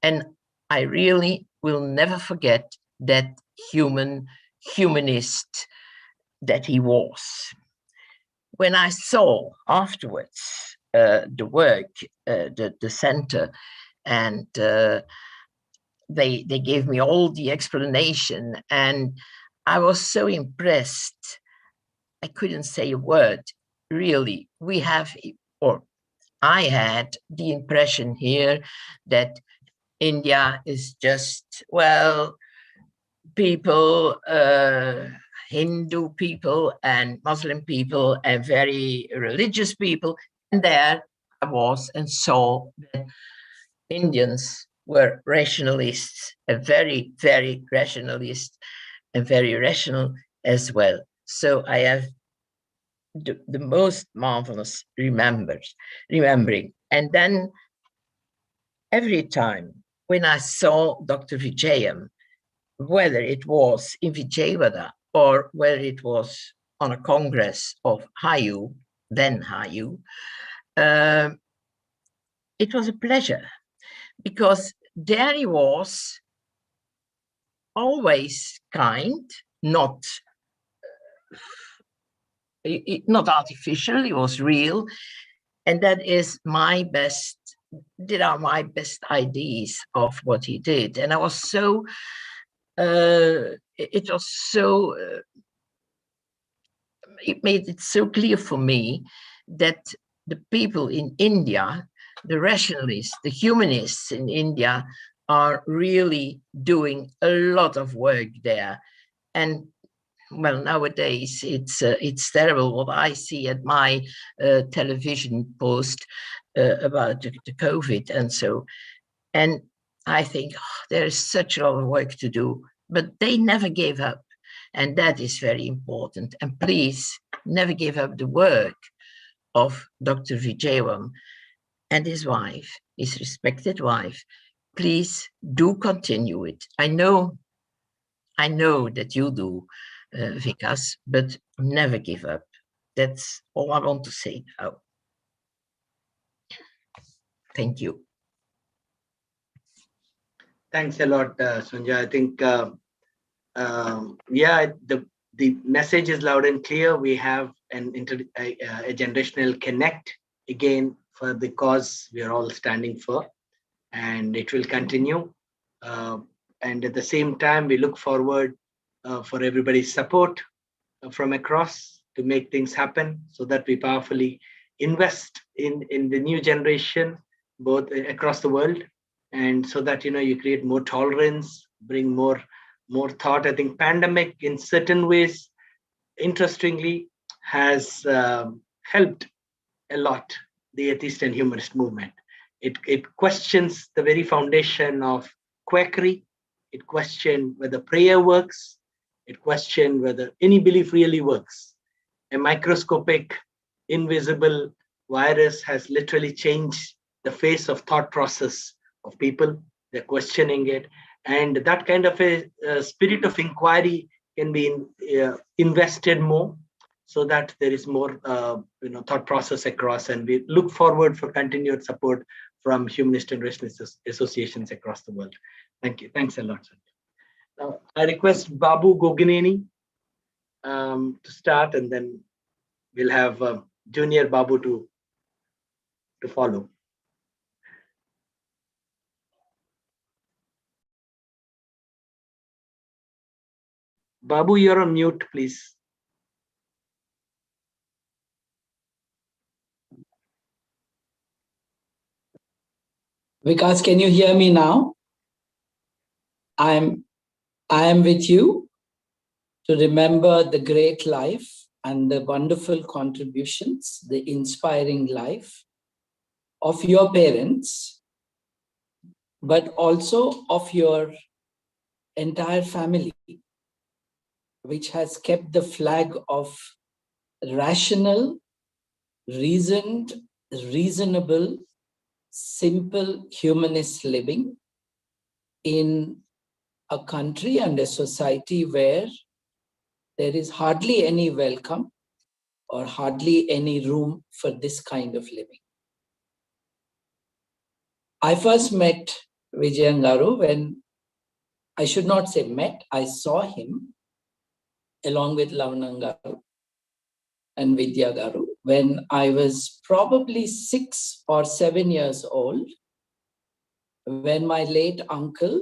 And I really will never forget that humanist that he was. When I saw afterwards the work, the center, and they gave me all the explanation, and I was so impressed. I couldn't say a word. Really, we have, or I had the impression here that India is just, well, people, Hindu people and Muslim people and very religious people. And there I was and saw that Indians were rationalists, and very, very rationalist, and very rational as well. So I have the most marvelous remembering. And then every time when I saw Dr. Vijayam, whether it was in Vijayawada or whether it was on a congress of HAYU, then HAYU, it was a pleasure, because there he was, always kind, not artificial, he was real. And that is my best, that are my best ideas of what he did. And I was so, it was so, it made it so clear for me that the people in India, the rationalists, the humanists in India, are really doing a lot of work there. And well, nowadays it's terrible what I see at my television post about the COVID and so. And I think there is such a lot of work to do, but they never gave up. And that is very important. And please never give up the work of Dr. Vijayam and his wife, his respected wife. Please do continue it. I know that you do, Vikas, but never give up. That's all I want to say now. Thank you. Thanks a lot, Sonja. I think, yeah, the message is loud and clear. We have a generational connect again for the cause we are all standing for, and it will continue. And at the same time, we look forward for everybody's support from across to make things happen, so that we powerfully invest in the new generation, both across the world, and so that you create more tolerance, bring more thought. I think pandemic in certain ways, interestingly, has helped a lot the atheist and humanist movement. It questions the very foundation of quackery. It questions whether prayer works. It questions whether any belief really works. A microscopic, invisible virus has literally changed the face of thought process of people. They're questioning it. And that kind of a spirit of inquiry can be invested more, so that there is more thought process across, and we look forward for continued support from humanist and rationalist associations across the world. Thank you. Thanks a lot, sir. Now, I request Babu Gogineni to start, and then we'll have Junior Babu to follow. Babu, you're on mute, please. Vikas, can you hear me now? I am with you to remember the great life and the wonderful contributions, the inspiring life of your parents, but also of your entire family, which has kept the flag of rational, reasoned, reasonable, simple humanist living in a country and a society where there is hardly any welcome or hardly any room for this kind of living. I first met Vijayam Garu when, I should not say met, I saw him along with Lavanang Garu and Vidya Garu when I was probably 6 or 7 years old, when my late uncle,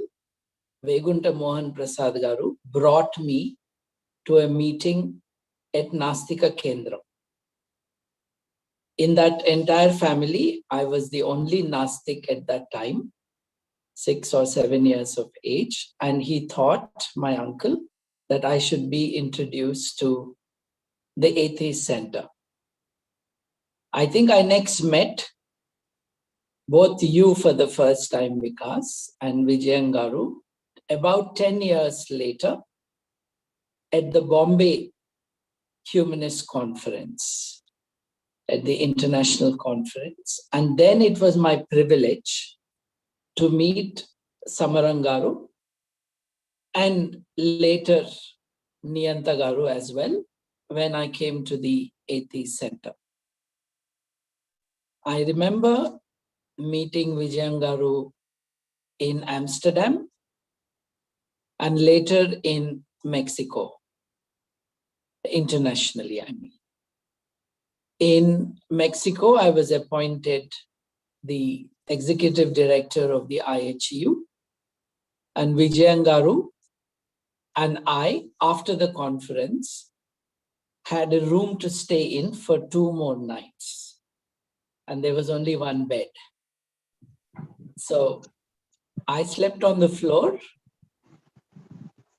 Vegunta Mohan Prasad Garu, brought me to a meeting at Nastika Kendra. In that entire family, I was the only Nastik at that time, 6 or 7 years of age, and he thought, my uncle, that I should be introduced to the Atheist Center. I think I next met both you for the first time, Vikas, and Vijayam Garu, about 10 years later at the Bombay Humanist Conference, at the international conference. And then it was my privilege to meet Samarang Garu and later Niyanta Garu as well when I came to the Atheist Center. I remember meeting Vijayam Garu in Amsterdam and later in Mexico, internationally, I mean. In Mexico, I was appointed the executive director of the IHU, and Vijayam Garu and I, after the conference, had a room to stay in for 2 more nights, and there was only one bed. So I slept on the floor,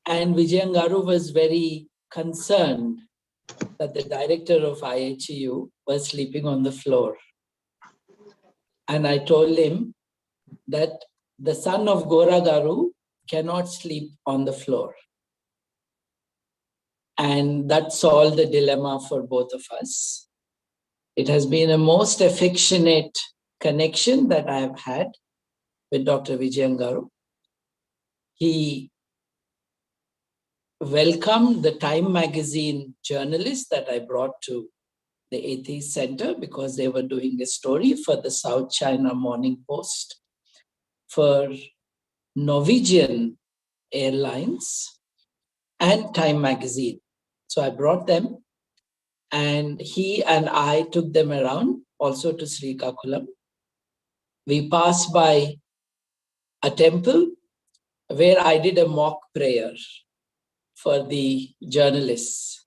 and Vijayam Garu was very concerned that the director of IHU was sleeping on the floor. And I told him that the son of Gora Garu cannot sleep on the floor. And that solved the dilemma for both of us. It has been a most affectionate connection that I have had with Dr. Vijayam Garu. He welcomed the Time magazine journalists that I brought to the Atheist Center because they were doing a story for the South China Morning Post for Norwegian Airlines and Time magazine. So I brought them, and he and I took them around also to Srikakulam. We passed by a temple where I did a mock prayer for the journalists.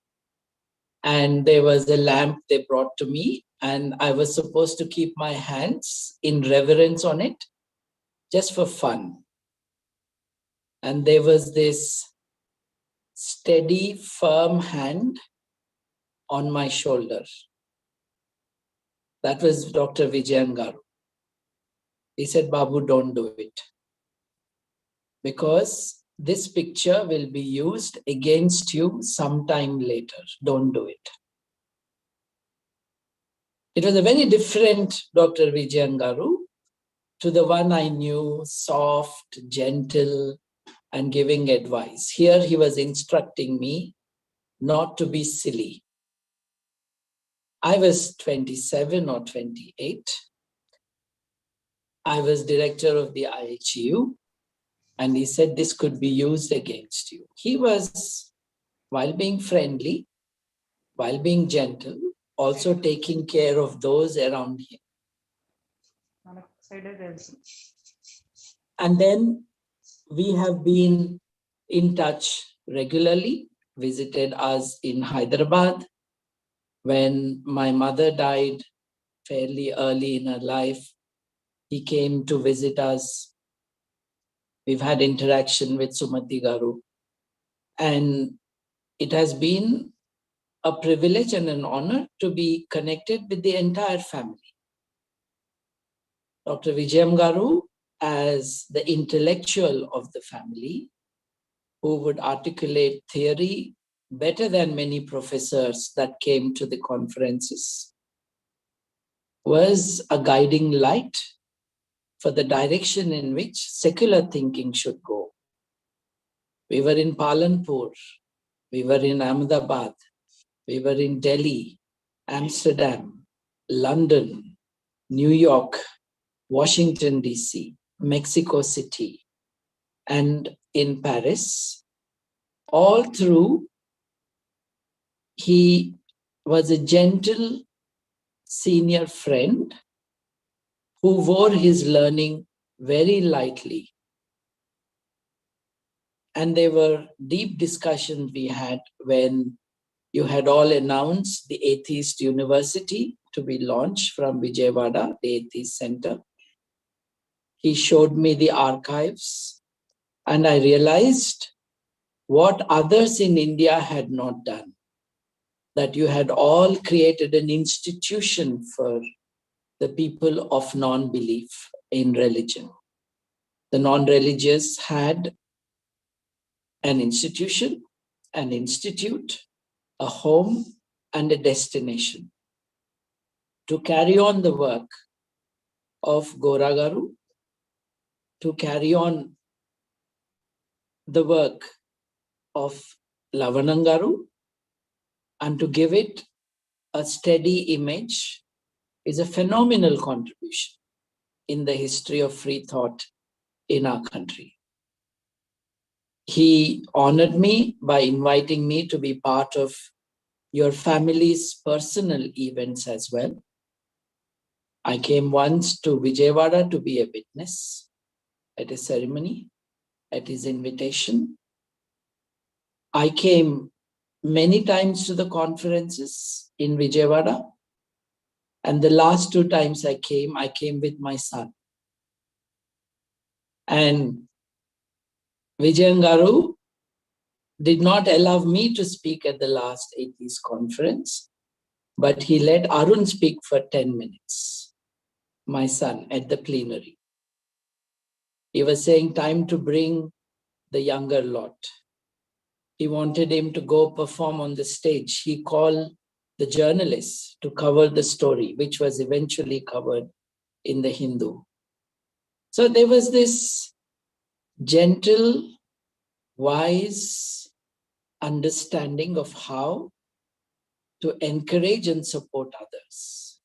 And there was a lamp they brought to me, and I was supposed to keep my hands in reverence on it, just for fun. And there was this steady, firm hand on my shoulder. That was Dr. Vijayam Garu. He said, Babu, don't do it. Because this picture will be used against you sometime later. Don't do it. It was a very different Dr. Vijayam Garu to the one I knew, soft, gentle, and giving advice. Here he was instructing me not to be silly. I was 27 or 28. I was director of the IHU, and he said this could be used against you. He was, while being friendly, while being gentle, also taking care of those around him. And then we have been in touch regularly, visited us in Hyderabad. When my mother died fairly early in her life, he came to visit us. We've had interaction with Sumati Garu. And it has been a privilege and an honor to be connected with the entire family. Dr. Vijayam Garu, as the intellectual of the family, who would articulate theory better than many professors that came to the conferences, was a guiding light for the direction in which secular thinking should go. We were in Palanpur, we were in Ahmedabad, we were in Delhi, Amsterdam, London, New York, Washington, DC, Mexico City, and in Paris. All through, he was a gentle senior friend who wore his learning very lightly. And there were deep discussions we had when you had all announced the Atheist University to be launched from Vijayawada, the Atheist Center. He showed me the archives, and I realized what others in India had not done, that you had all created an institution for the people of non-belief in religion. The non-religious had an institution, an institute, a home, and a destination to carry on the work of Goragaru, to carry on the work of Lavanangaru, and to give it a steady image is a phenomenal contribution in the history of free thought in our country. He honored me by inviting me to be part of your family's personal events as well. I came once to Vijayawada to be a witness at a ceremony, at his invitation. I came many times to the conferences in Vijayawada. And the last 2 times I came with my son. And Vijayam Garu did not allow me to speak at the last Atheist conference, but he let Arun speak for 10 minutes, my son, at the plenary. He was saying time to bring the younger lot. He wanted him to go perform on the stage. He called the journalists to cover the story, which was eventually covered in the Hindu. So there was this gentle, wise understanding of how to encourage and support others.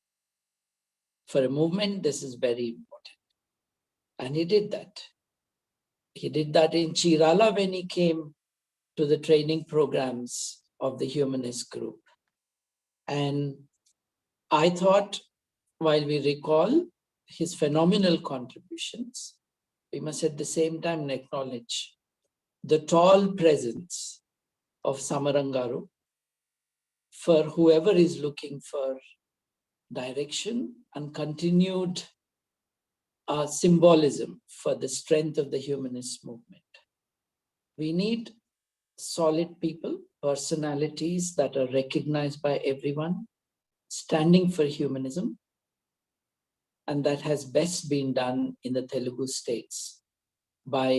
For a movement, this is very important. And he did that. He did that in Chirala when he came to the training programs of the humanist group. And I thought, while we recall his phenomenal contributions, we must at the same time acknowledge the tall presence of Samarangaru for whoever is looking for direction and continued symbolism for the strength of the humanist movement. We need solid people, personalities that are recognized by everyone, standing for humanism. and that has best been done in the Telugu states by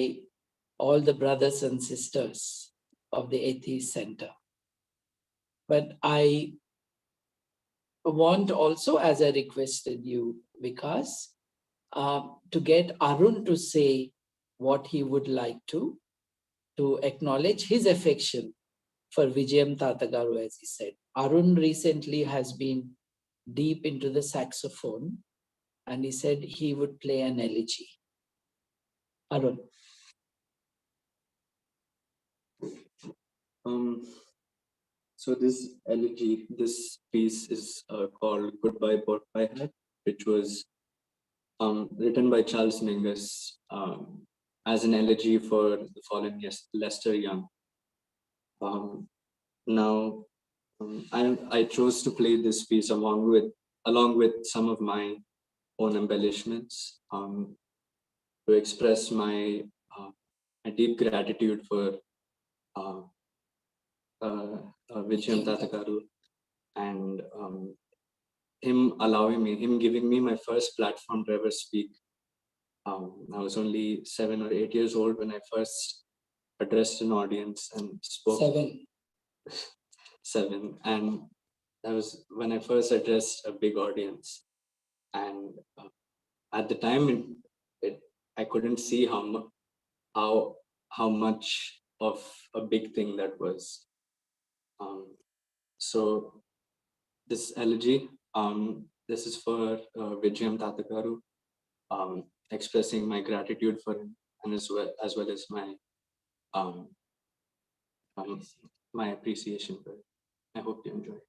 all the brothers and sisters of the Atheist Center. But I want also, as I requested you, Vikas, to get Arun to say what he would like to acknowledge his affection for Vijayam Tatagaru, as he said. Arun recently has been deep into the saxophone, and he said he would play an elegy. Arun. So this elegy, this piece is called Goodbye Portpie Hat, which was written by Charles Mingus as an elegy for the fallen Lester Young. Now, I chose to play this piece along with some of my own embellishments to express my deep gratitude for Vijayam Tatagaru and him giving me my first platform to ever speak. I was only 7 or 8 years old when I first addressed an audience and spoke. 7. And that was when I first addressed a big audience. And at the time, I couldn't see how much of a big thing that was. So this elegy, this is for Vijayam Tatagaru, expressing my gratitude for him, and as well as my my appreciation for it. I hope you enjoy.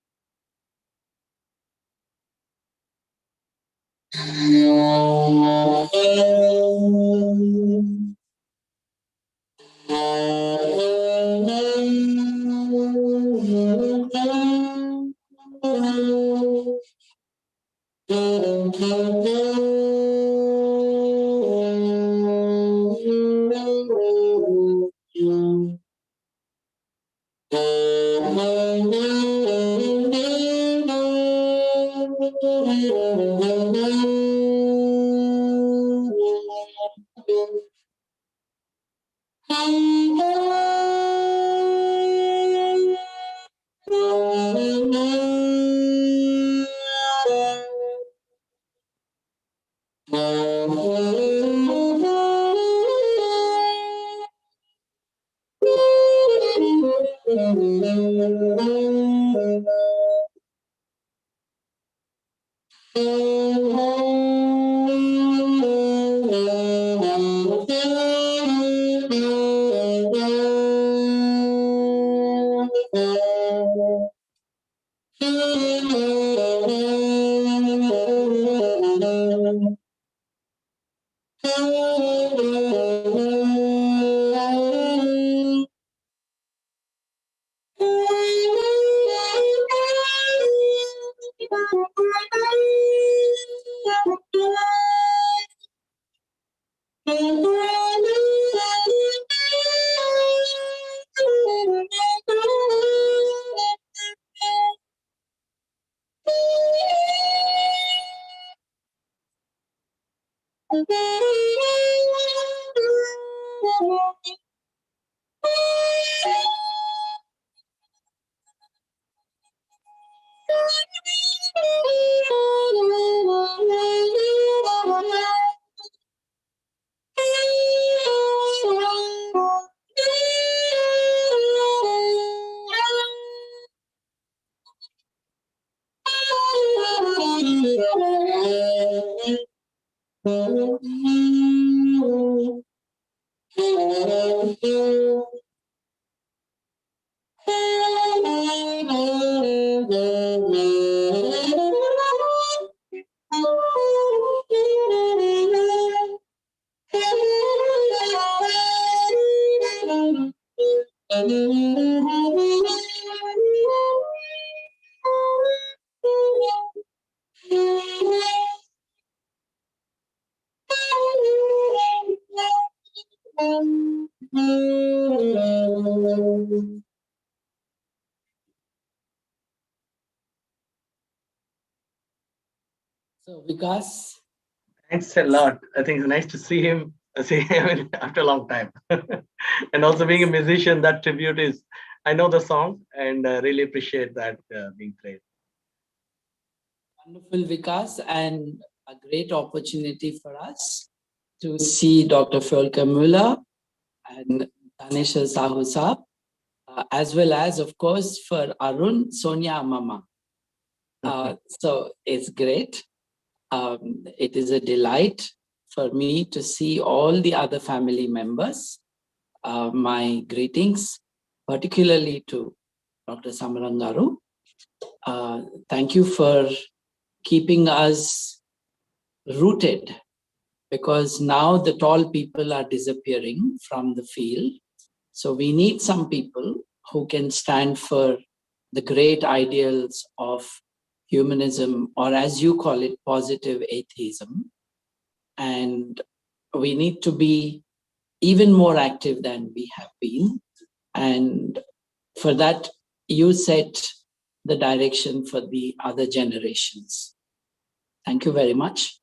So Vikas, Thanks a lot. I think it's nice to see him after a long time. And also being a musician, that tribute is, I know the song and really appreciate that being played. Wonderful, Vikas, and a great opportunity for us to see Dr. Volker Müller and Tanisha Sahu Saab, as well as, of course, for Arun, Sonia, Mama. So it's great. It is a delight for me to see all the other family members. My greetings, particularly to Dr. Samarangaru. Thank you for keeping us rooted, because now the tall people are disappearing from the field. So we need some people who can stand for the great ideals of humanism, or as you call it, positive atheism. And we need to be even more active than we have been. And for that, you set the direction for the other generations. Thank you very much.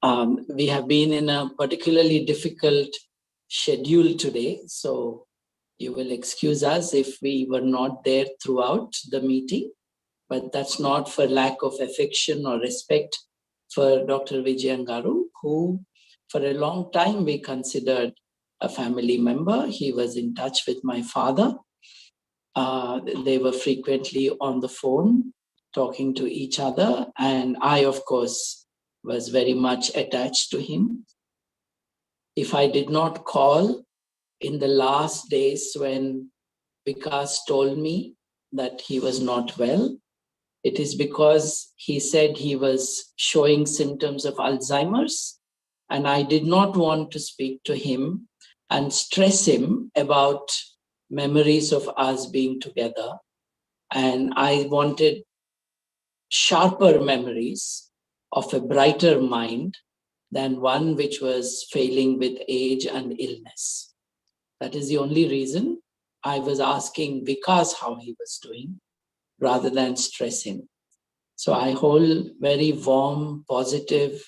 We have been in a particularly difficult schedule today, so you will excuse us if we were not there throughout the meeting, but that's not for lack of affection or respect for Dr. Vijayam Garu, who for a long time we considered a family member. He was in touch with my father. They were frequently on the phone talking to each other, and I, of course, was very much attached to him. If I did not call in the last days when Vikas told me that he was not well, it is because he said he was showing symptoms of Alzheimer's, and I did not want to speak to him and stress him about memories of us being together. And I wanted sharper memories of a brighter mind than one which was failing with age and illness. That is the only reason I was asking Vikas how he was doing rather than stress him. So I hold very warm, positive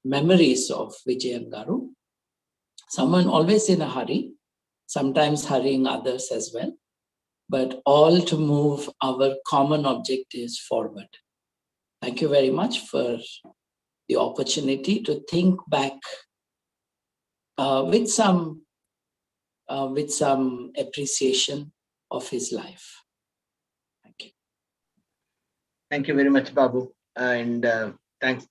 memories of Vijayam Garu. Someone always in a hurry, sometimes hurrying others as well, but all to move our common objectives forward. Thank you very much for the opportunity to think back with some appreciation of his life. Thank you. Thank you very much, Babu, and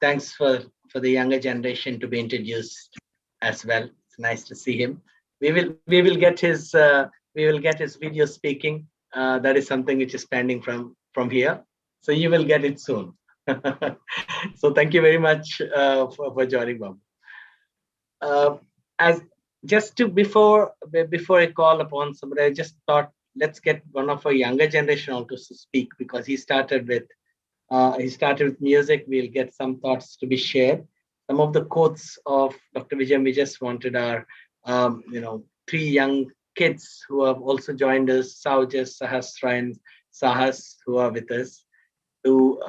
thanks for the younger generation to be introduced as well. It's nice to see him. We will get his video speaking. That is something which is pending from here, so you will get it soon. So thank you very much for joining, Babu. As just to before I call upon somebody, I just thought let's get one of our younger generation also to speak, because he started with music. We'll get some thoughts to be shared. Some of the quotes of Dr. Vijayam we just wanted are, three young kids who have also joined us, Saujas, Sahasra, and Sahas, who are with us, to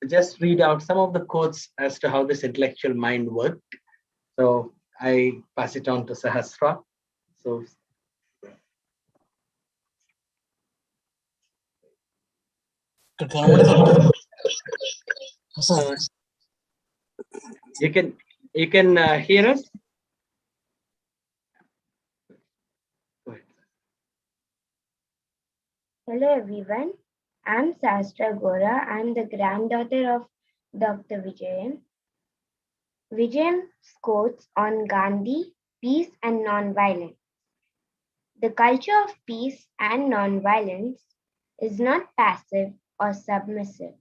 just read out some of the quotes as to how this intellectual mind worked. So I pass it on to Sahasra. So you can hear us. Go ahead. Hello everyone, I'm Sastra Gora. I'm the granddaughter of Dr. Vijayam. Vijayam's quotes on Gandhi, peace and non-violence. The culture of peace and non-violence is not passive or submissive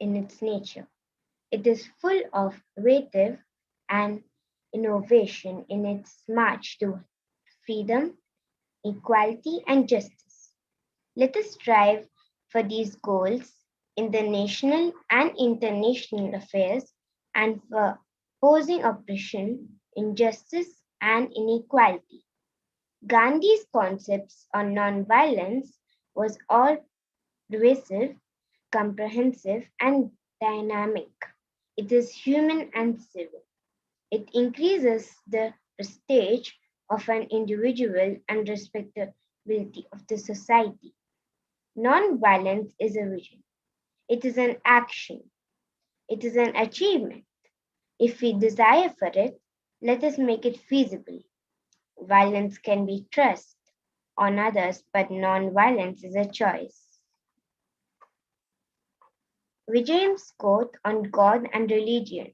in its nature. It is full of creative and innovation in its march to freedom, equality, and justice. Let us strive for these goals in the national and international affairs and for opposing oppression, injustice, and inequality. Gandhi's concepts on non-violence was all pervasive, comprehensive, and dynamic. It is human and civil. It increases the prestige of an individual and respectability of the society. Non-violence is a vision. It is an action. It is an achievement. If we desire for it, let us make it feasible. Violence can be thrust on others, but non-violence is a choice. Vijayam's quote on God and religion.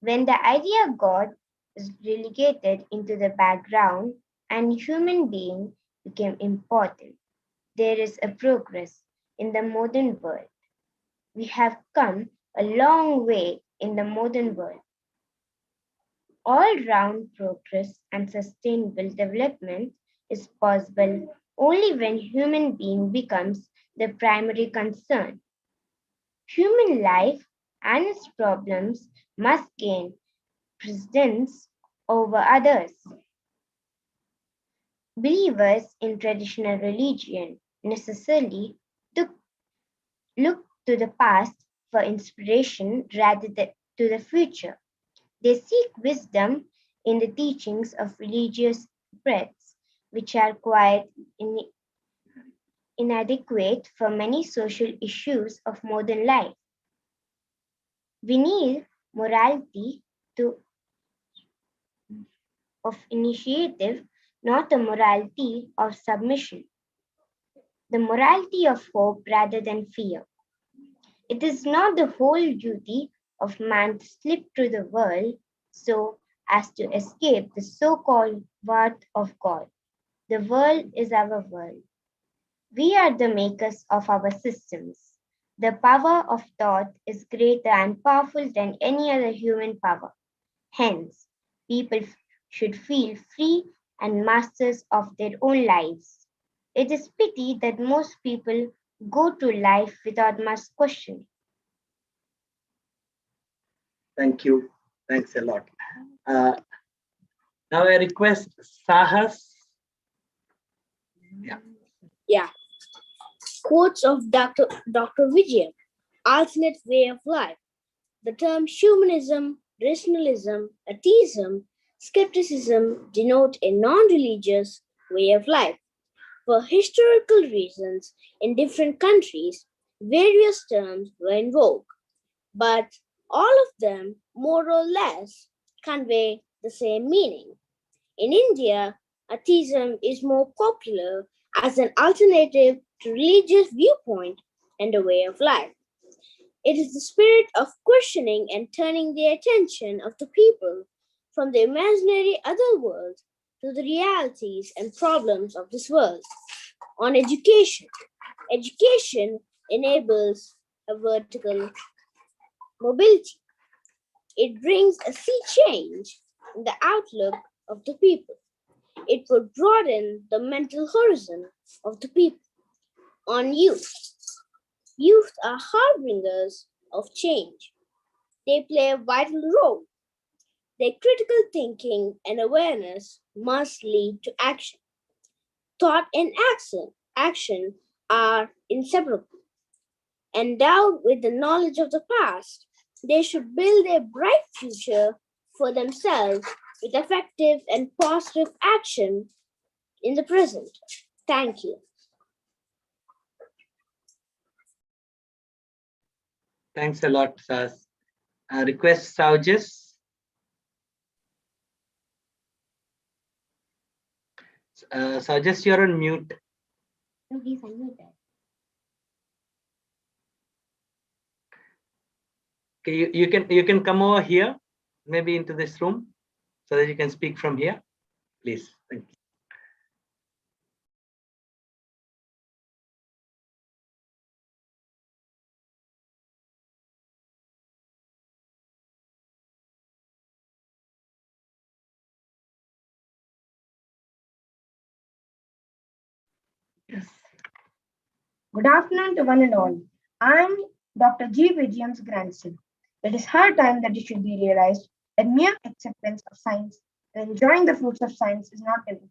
When the idea of God is relegated into the background and human being became important, there is a progress in the modern world. We have come a long way in the modern world. All-round progress and sustainable development is possible only when human being becomes the primary concern. Human life and its problems must gain precedence over others. Believers in traditional religion necessarily look to the past for inspiration rather than to the future. They seek wisdom in the teachings of religious texts, which are quite inadequate for many social issues of modern life. We need morality of initiative, not a morality of submission. The morality of hope rather than fear. It is not the whole duty of man to slip through the world so as to escape the so-called wrath of God. The world is our world. We are the makers of our systems. The power of thought is greater and powerful than any other human power. Hence, people should feel free and masters of their own lives. It is pity that most people go through life without much questioning. Thank you. Thanks a lot. Now I request Sahas. Yeah. Quotes of Dr. Vijayam, alternate way of life. The term humanism, rationalism, atheism, skepticism denote a non-religious way of life. For historical reasons, in different countries, various terms were in vogue, but all of them, more or less, convey the same meaning. In India, atheism is more popular as an alternative to religious viewpoint and a way of life. It is the spirit of questioning and turning the attention of the people from the imaginary other world to the realities and problems of this world. On education, education enables a vertical mobility. It brings a sea change in the outlook of the people. It would broaden the mental horizon of the people. On youth, youth are harbingers of change. They play a vital role. Their critical thinking and awareness must lead to action. Thought and action are inseparable. Endowed with the knowledge of the past, they should build a bright future for themselves with effective and positive action in the present. Thank you. Thanks a lot, Sahas. Request Saujas. Saujas, you're on mute. No, he's unmuted. Okay, you can come over here, maybe into this room, so that you can speak from here, please. Thank you. Yes. Good afternoon to one and all. I'm Dr. G. Vijayam's grandson. It is high time that it should be realized that mere acceptance of science and enjoying the fruits of science is not enough.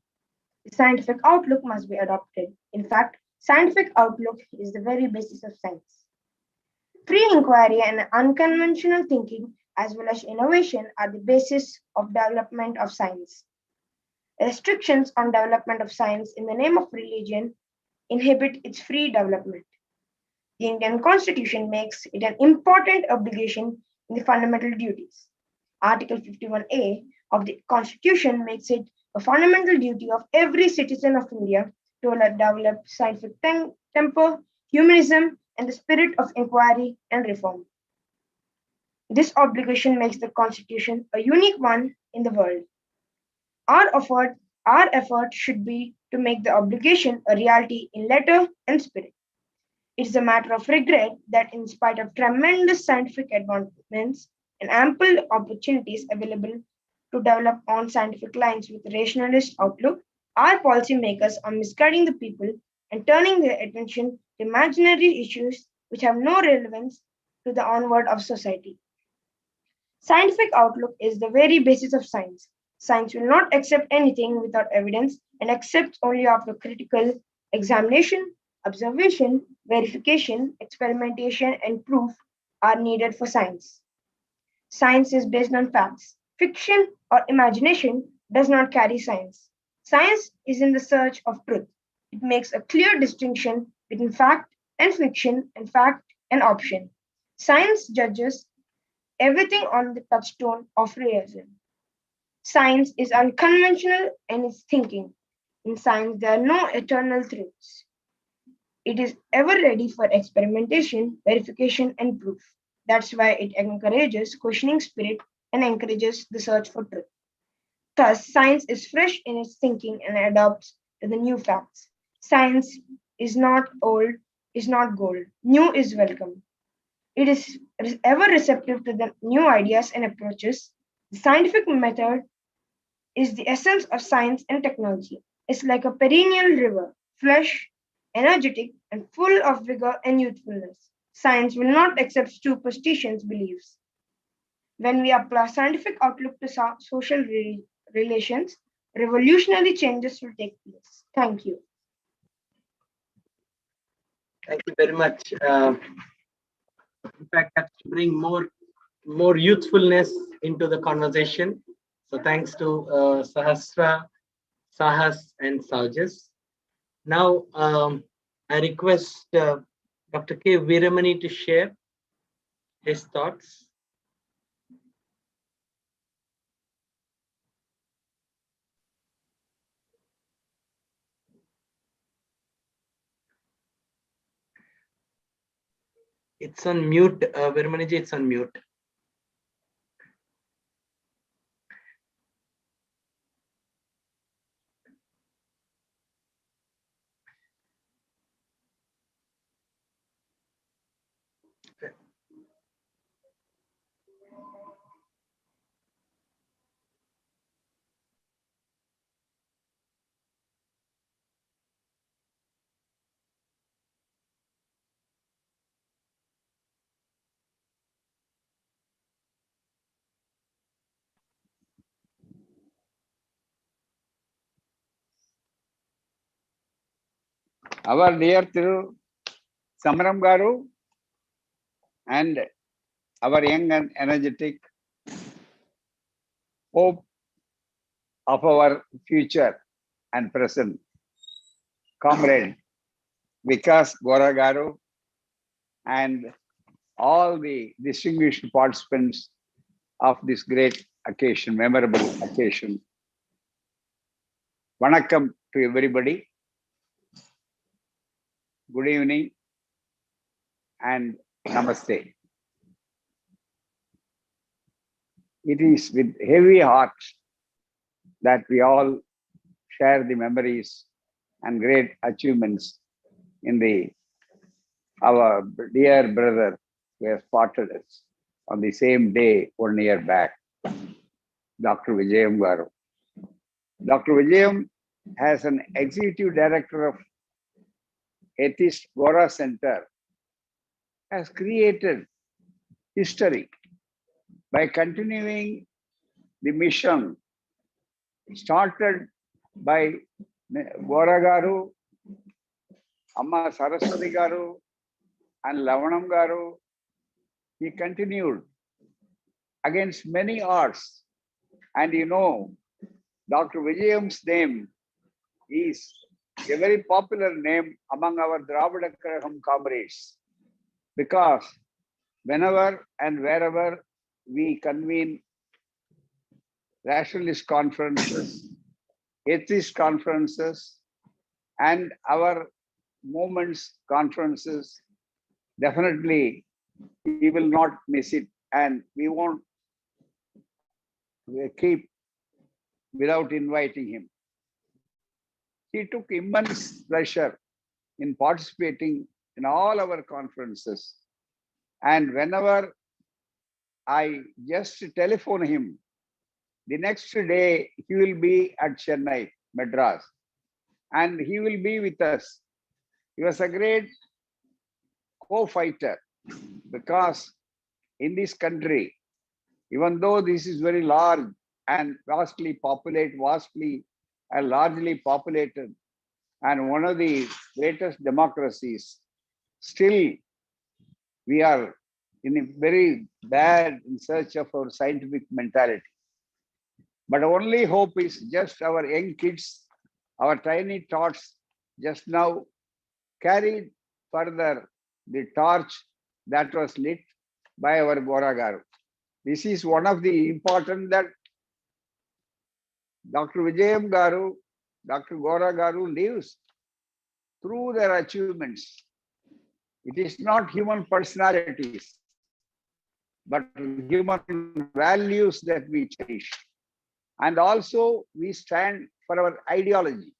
The scientific outlook must be adopted. In fact, scientific outlook is the very basis of science. Free inquiry and unconventional thinking as well as innovation are the basis of development of science. Restrictions on development of science in the name of religion inhibit its free development. The Indian Constitution makes it an important obligation in the fundamental duties. Article 51A of the Constitution makes it a fundamental duty of every citizen of India to develop scientific temper, humanism, and the spirit of inquiry and reform. This obligation makes the Constitution a unique one in the world. Our effort should be to make the obligation a reality in letter and spirit. It is a matter of regret that, in spite of tremendous scientific advancements and ample opportunities available to develop on scientific lines with a rationalist outlook, our policymakers are misguiding the people and turning their attention to imaginary issues which have no relevance to the onward of society. Scientific outlook is the very basis of science. Science will not accept anything without evidence and accepts only after critical examination, observation, verification, experimentation, and proof are needed for science. Science is based on facts. Fiction or imagination does not carry science. Science is in the search of truth. It makes a clear distinction between fact and fiction and fact and option. Science judges everything on the touchstone of realism. Science is unconventional in its thinking. In science, there are no eternal truths. It is ever ready for experimentation, verification, and proof. That's why it encourages questioning spirit and encourages the search for truth. Thus, science is fresh in its thinking and adapts to the new facts. Science is not old, is not gold. New is welcome. It is ever receptive to the new ideas and approaches. The scientific method is the essence of science and technology. It's like a perennial river, fresh, energetic, and full of vigor and youthfulness. Science will not accept superstitions beliefs. When we apply scientific outlook to social relations, revolutionary changes will take place. Thank you. Thank you very much. In fact, that's to bring more youthfulness into the conversation. So thanks to Sahasra, Sahas, and Saujas. Now, I request Dr. K. Veeramani to share his thoughts. It's on mute, Veeramaniji, it's on mute. Our dear Thiru Samaram Garu and our young and energetic hope of our future and present comrade Vikas Gora Garu and all the distinguished participants of this great occasion, memorable occasion. Vanakkam to everybody. Good evening and namaste. It is with heavy heart that we all share the memories and great achievements in our dear brother who has parted us on the same day 1 year back, Dr. Vijayam Garu. Dr. Vijayam, as an executive director of Atheist Gora Center, has created history by continuing the mission started by Gora Garu, Amma Saraswati Garu, and Lavanam Garu. He continued against many odds. And you know, Dr. Vijayam's name is a very popular name among our Dravida Karagam comrades, because whenever and wherever we convene rationalist conferences, atheist conferences, and our movements conferences, definitely we will not miss it, and we won't keep without inviting him. He took immense pleasure in participating in all our conferences. And whenever I just telephone him, the next day he will be at Chennai, Madras, and he will be with us. He was a great co-fighter, because in this country, even though this is very large and largely populated, and one of the greatest democracies, still we are in a very bad in search of our scientific mentality. But only hope is just our young kids, our tiny thoughts just now carried further the torch that was lit by our Gora Garu. This is one of the important that Dr. Vijayam Garu, Dr. Gora Garu lives through their achievements. It is not human personalities, but human values that we cherish. And also we stand for our ideology.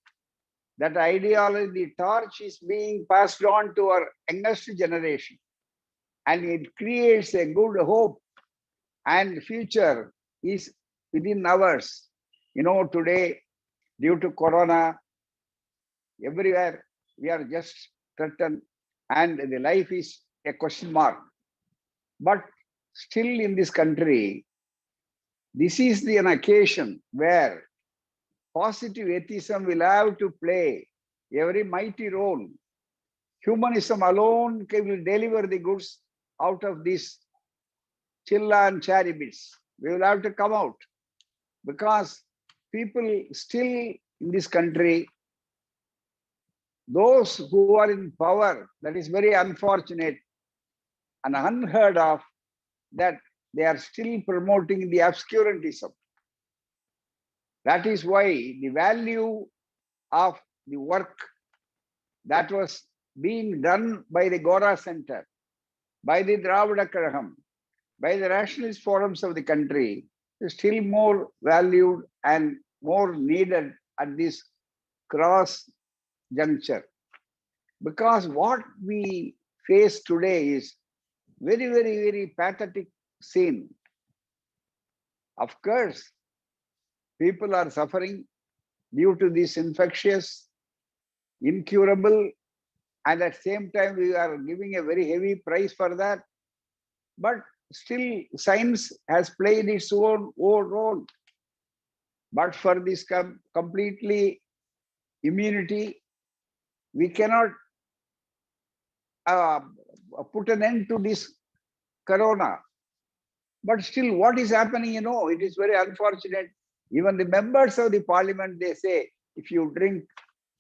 That ideology, the torch is being passed on to our youngest generation. And it creates a good hope, and future is within hours. You know, today, due to Corona, everywhere we are just threatened, and the life is a question mark. But still in this country, this is an occasion where positive atheism will have to play a very mighty role. Humanism alone will deliver the goods out of this chilla and cherry bits. We will have to come out, because people still in this country, those who are in power, that is very unfortunate and unheard of, that they are still promoting the obscurantism. That is why the value of the work that was being done by the Gora Center, by the Dravida Karagam, by the rationalist forums of the country, is still more valued and more needed at this cross juncture. Because what we face today is very, very, very pathetic scene. Of course, people are suffering due to this infectious, incurable, and at the same time we are giving a very heavy price for that. But still science has played its own role. But for this completely immunity, we cannot put an end to this corona. But still what is happening, you know, it is very unfortunate. Even the members of the parliament, they say, if you drink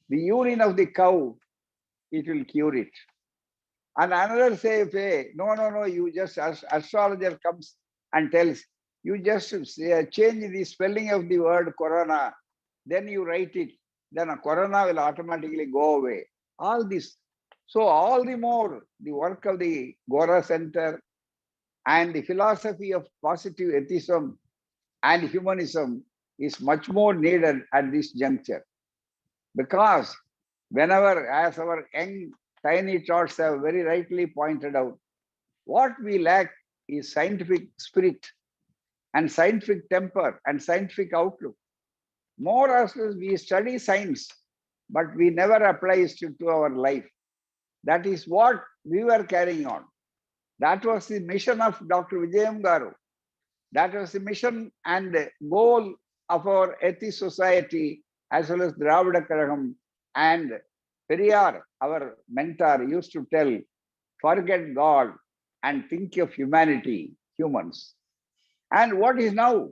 the urine of the cow, it will cure it. And another say, no, you just, astrologer comes and tells, you just change the spelling of the word corona, then you write it, then a corona will automatically go away. All this. So all the more, the work of the Gora Center and the philosophy of positive atheism and humanism is much more needed at this juncture. Because whenever, as our young tiny thoughts have very rightly pointed out, what we lack is scientific spirit and scientific temper and scientific outlook. More or less we study science, but we never apply it to our life. That is what we were carrying on. That was the mission of Dr. Vijayam Garu. That was the mission and the goal of our atheist society, as well as Dravida Karagam. And Periyar, our mentor, used to tell, forget God and think of humanity, humans. And what is now?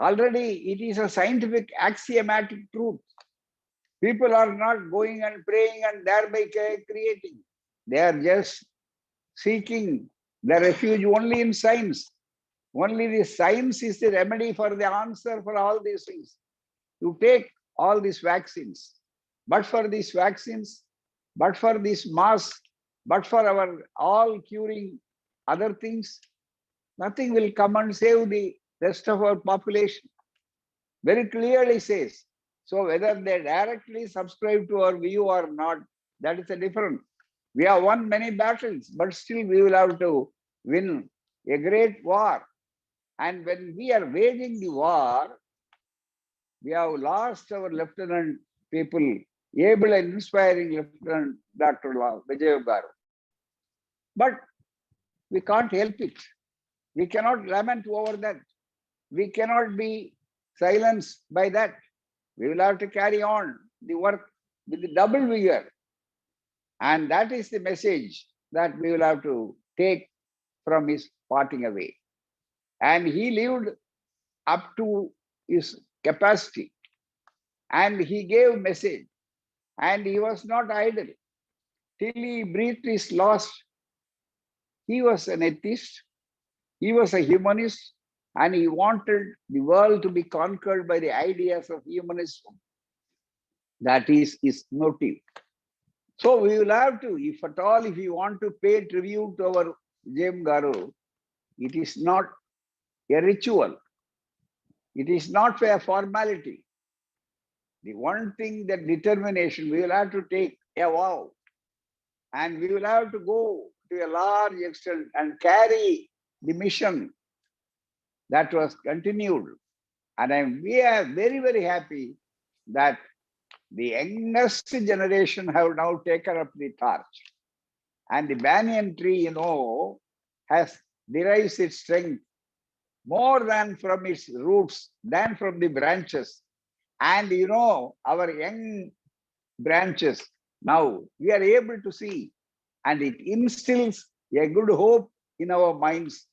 Already it is a scientific axiomatic truth. People are not going and praying and thereby creating. They are just seeking the refuge only in science. Only the science is the remedy for the answer for all these things. You take all these vaccines, but for these vaccines, but for this mask, but for our all curing other things, nothing will come and save the rest of our population. Very clearly says. So whether they directly subscribe to our view or not, that is a different. We have won many battles, but still we will have to win a great war. And when we are waging the war, we have lost our lieutenant people, able and inspiring Lieutenant Dr. Vijayam Garu. But we can't help it. We cannot lament over that. We cannot be silenced by that. We will have to carry on the work with the double vigor. And that is the message that we will have to take from his parting away. And he lived up to his capacity. And he gave message. And he was not idle. Till he breathed his last, he was an atheist. He was a humanist. And he wanted the world to be conquered by the ideas of humanism. That is his motive. So we will have to, if at all, if you want to pay tribute to our Vijayam Garu, it is not a ritual. It is not a formality. The one thing, that determination, we will have to take a vow. And we will have to go to a large extent and carry the mission that was continued. And we are very, very happy that the youngest generation have now taken up the torch. And the banyan tree, has derives its strength more than from its roots, than from the branches. And our young branches, now we are able to see, and it instills a good hope in our minds.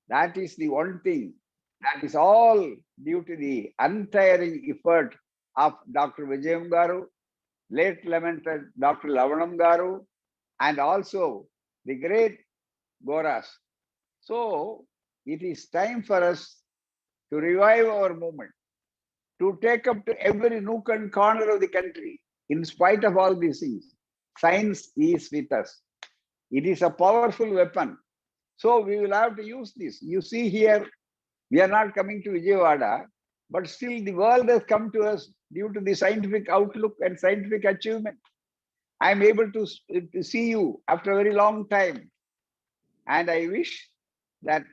That is the one thing. That is all due to the untiring effort of Dr. Vijayam Garu, late lamented Dr. Lavanam Garu, and also the great Goras. So it is time for us to revive our movement, to take up to every nook and corner of the country, in spite of all these things. Science is with us. It is a powerful weapon. So we will have to use this. You see here, we are not coming to Vijayawada, but still the world has come to us due to the scientific outlook and scientific achievement. I am able to see you after a very long time. And I wish that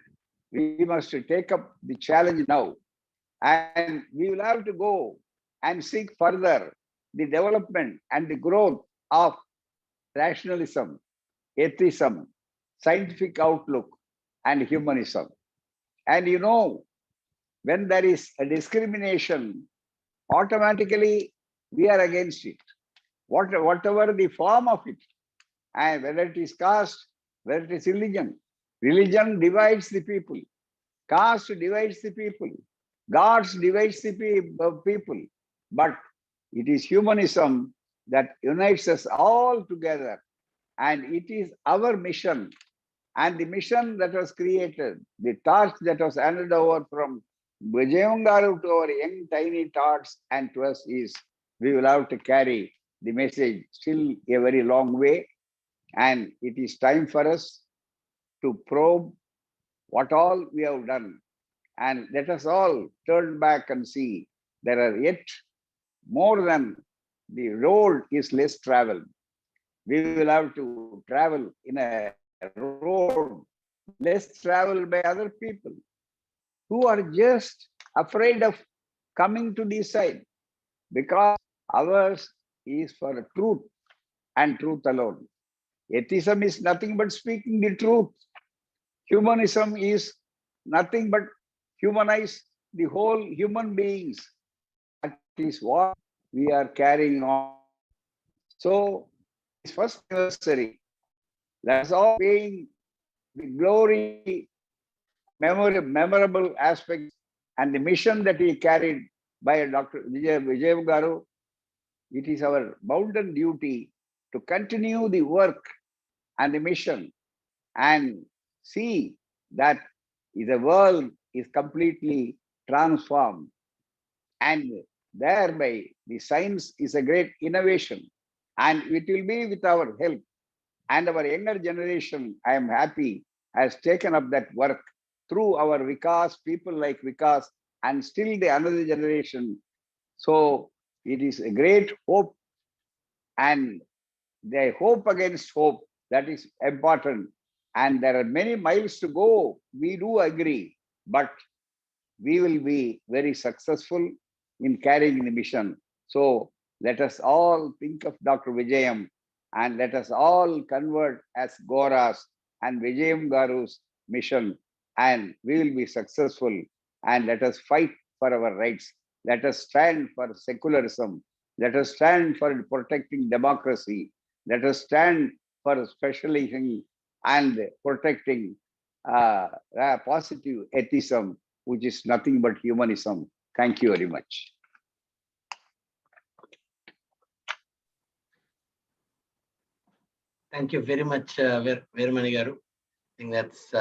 we must take up the challenge now. And we will have to go and seek further the development and the growth of rationalism, atheism, scientific outlook, and humanism. And when there is a discrimination, automatically we are against it, whatever the form of it, and whether it is caste, whether it is religion. Religion divides the people, caste divides the people, gods divides the people, but it is humanism that unites us all together, and it is our mission. And the mission that was created, the torch that was handed over from Vijayam Garu to our young tiny tots and to us is, we will have to carry the message still a very long way. And it is time for us to probe what all we have done. And let us all turn back and see there are yet more than the road is less traveled. We will have to travel in a road less traveled by other people who are just afraid of coming to this side, because ours is for truth and truth alone. Atheism is nothing but speaking the truth. Humanism is nothing but humanize the whole human beings. That is what we are carrying on. So, this first anniversary, let us all paying the glory memorable aspects and the mission that he carried by Dr. Vijayam Garu. It is our bounden duty to continue the work and the mission and see that the world is completely transformed, and thereby the science is a great innovation, and it will be with our help. And our younger generation, I am happy, has taken up that work through our Vikas, people like Vikas, and still the another generation. So it is a great hope, and they hope against hope. That is important. And there are many miles to go. We do agree, but we will be very successful in carrying the mission. So let us all think of Dr. Vijayam, and let us all convert as Goras and Vijayam Garu's mission, and we will be successful. And let us fight for our rights. Let us stand for secularism. Let us stand for protecting democracy. Let us stand for specializing and protecting positive atheism, which is nothing but humanism. Thank you very much. Thank you very much, Veermani Garu. I think that's,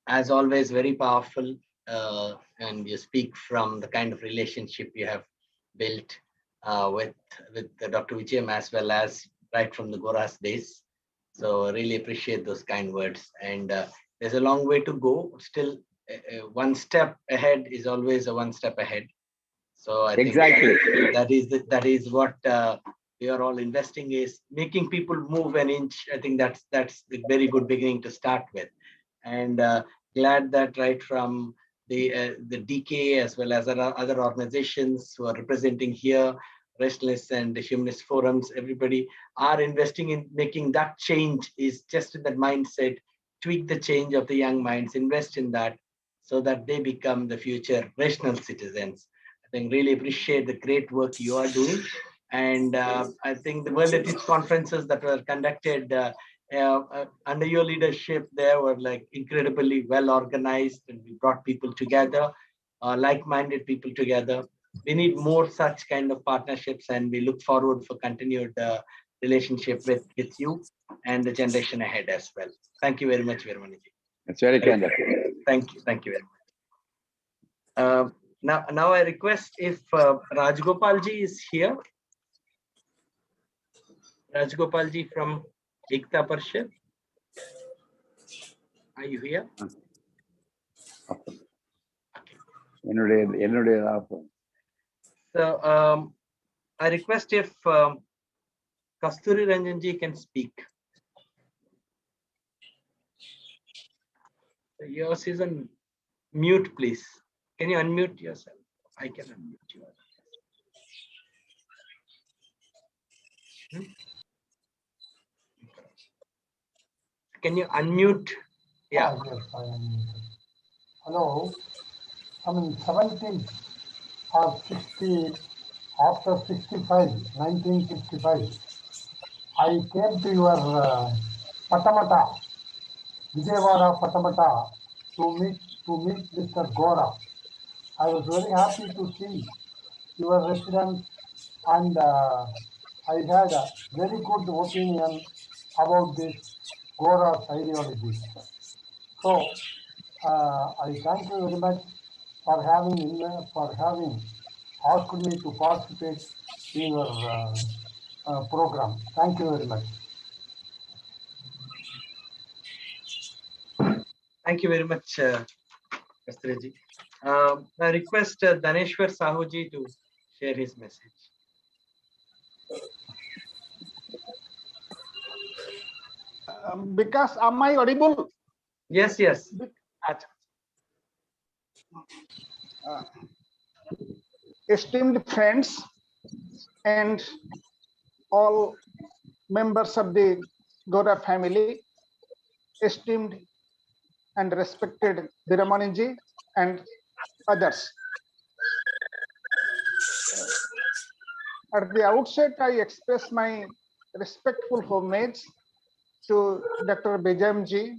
as always, very powerful. And you speak from the kind of relationship you have built with Dr. Vijayam, as well as right from the Goras days. So I really appreciate those kind words. And there's a long way to go. Still, one step ahead is always a one step ahead. So I think that is what we are all investing, is making people move an inch. I think that's a very good beginning to start with. And glad that right from the DK as well as other organizations who are representing here, rationalists and humanist forums, everybody are investing in making that change, is just in that mindset, tweak the change of the young minds, invest in that so that they become the future rational citizens. I think really appreciate the great work you are doing. And I think the World Ethics conferences that were conducted under your leadership, they were like incredibly well organized, and we brought people together, like-minded people together. We need more such kind of partnerships, and we look forward for continued relationship with you and the generation ahead as well. Thank you very much, Veermani ji. It's very kind of you. Thank you very much. Now I request if Rajgopal ji is here. Rajgopal ji from Ekta Parshad. Are you here? So I request if Kasturi Ranjan ji can speak. Yours is on mute, please. Can you unmute yourself? I can unmute you. Can you unmute? Yeah. Yes, I am muted. Hello. I mean, 17th or 60, after 65, 1965, I came to your Patamata, Vijayawada Patamata, to meet Mr. Gora. I was very happy to see your residence, and I had a very good opinion about this Gora's ideology. So I thank you very much for having asked me to participate in your program. Thank you very much. Thank you very much, Kasturi ji. I request Daneshwar Sahu ji to share his message. Because am I audible? Yes, yes. Esteemed friends and all members of the Gora family, esteemed and respected Viramaniji and others. At the outset, I express my respectful homage to Dr. Vijayam ji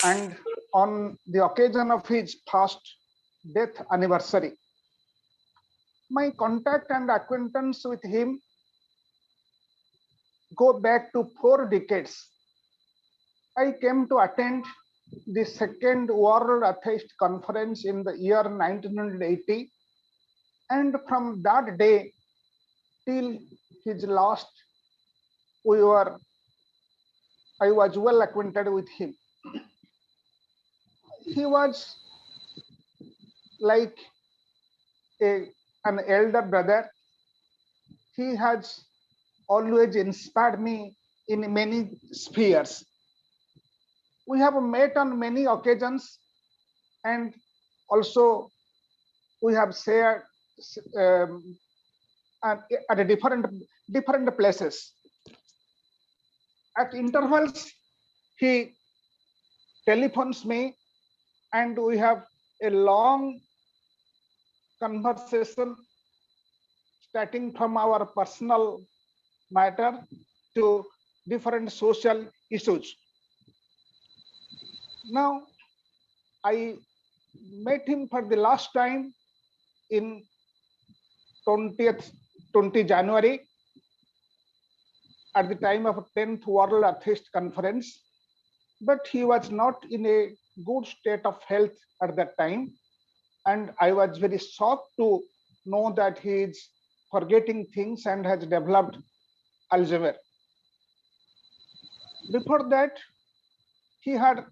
and on the occasion of his past death anniversary. My contact and acquaintance with him go back to 4 decades. I came to attend the second World Atheist Conference in the year 1980, and from that day till his last, I was well acquainted with him. He was like an elder brother. He has always inspired me in many spheres. We have met on many occasions, and also we have shared at a different places. At intervals, he telephones me, and we have a long conversation starting from our personal matter to different social issues. Now, I met him for the last time in 20 January at the time of 10th World Atheist Conference, but he was not in a good state of health at that time, and I was very shocked to know that he is forgetting things and has developed Alzheimer. Before that, he had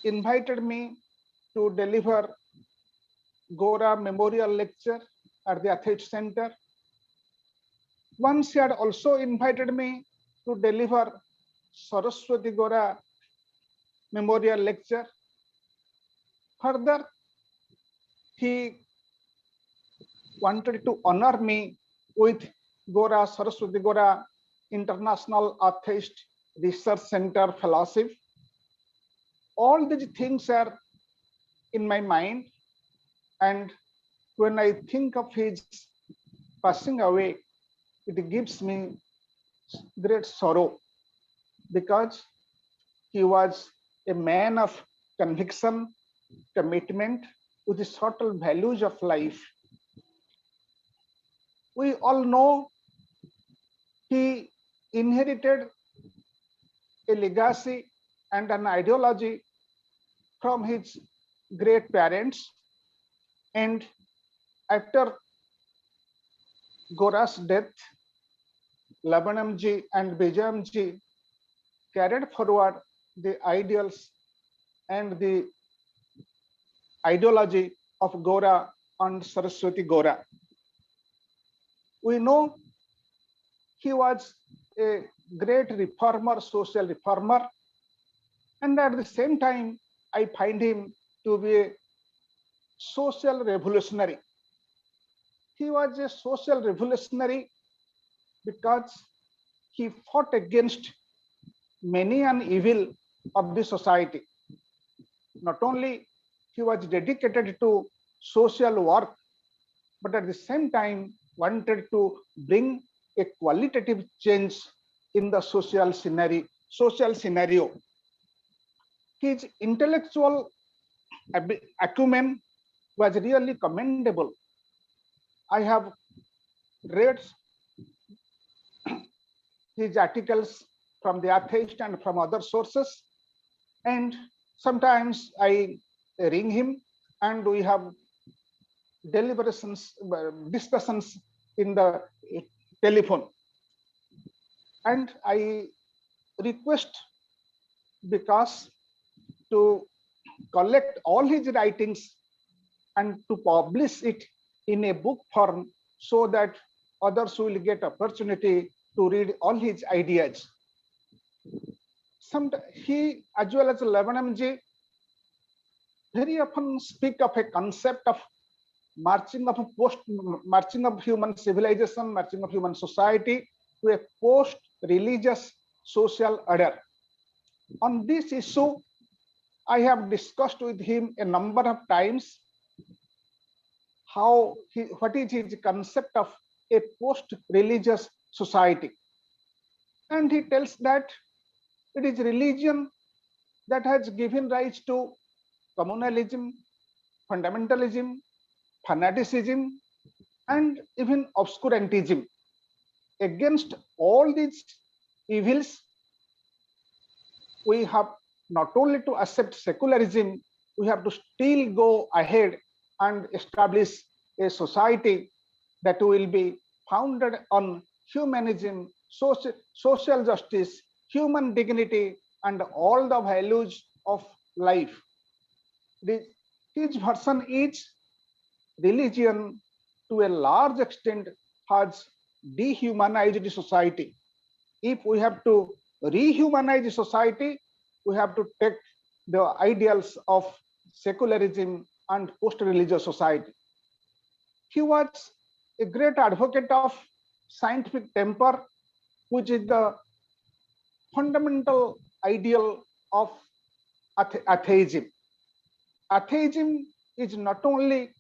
invited me to deliver Gora Memorial Lecture at the Atheist Center. Once he had also invited me to deliver Saraswati Gora Memorial Lecture. Further, he wanted to honor me with Gora Saraswati Gora International Atheist Research Center Fellowship. All these things are in my mind, and when I think of his passing away, it gives me great sorrow, because he was a man of conviction, commitment with the subtle values of life. We all know he inherited a legacy and an ideology from his great parents, and after Gora's death, Labanamji and Vijayamji carried forward the ideals and the ideology of Gora and Saraswati Gora. We know he was a great reformer, social reformer, and at the same time, I find him to be a social revolutionary. He was a social revolutionary because he fought against many an evil of the society. Not only he was dedicated to social work, but at the same time wanted to bring a qualitative change in the social scenario. His intellectual acumen was really commendable. I have read his articles from the Atheist and from other sources, and sometimes I ring him and we have deliberations, discussions in the telephone, and I request because to collect all his writings and to publish it in a book form so that others will get opportunity to read all his ideas. He, as well as Labanamji, very often speak of a concept of marching of human civilization, marching of human society to a post-religious social order. On this issue, I have discussed with him a number of times what is his concept of a post-religious society. And he tells that it is religion that has given rise to communalism, fundamentalism, fanaticism, and even obscurantism. Against all these evils, we have not only to accept secularism, we have to still go ahead and establish a society that will be founded on humanism, social justice, human dignity, and all the values of life. His version is religion to a large extent has dehumanized society. If we have to rehumanize society, we have to take the ideals of secularism and post-religious society. He was a great advocate of scientific temper, which is the fundamental ideal of atheism. Atheism is not only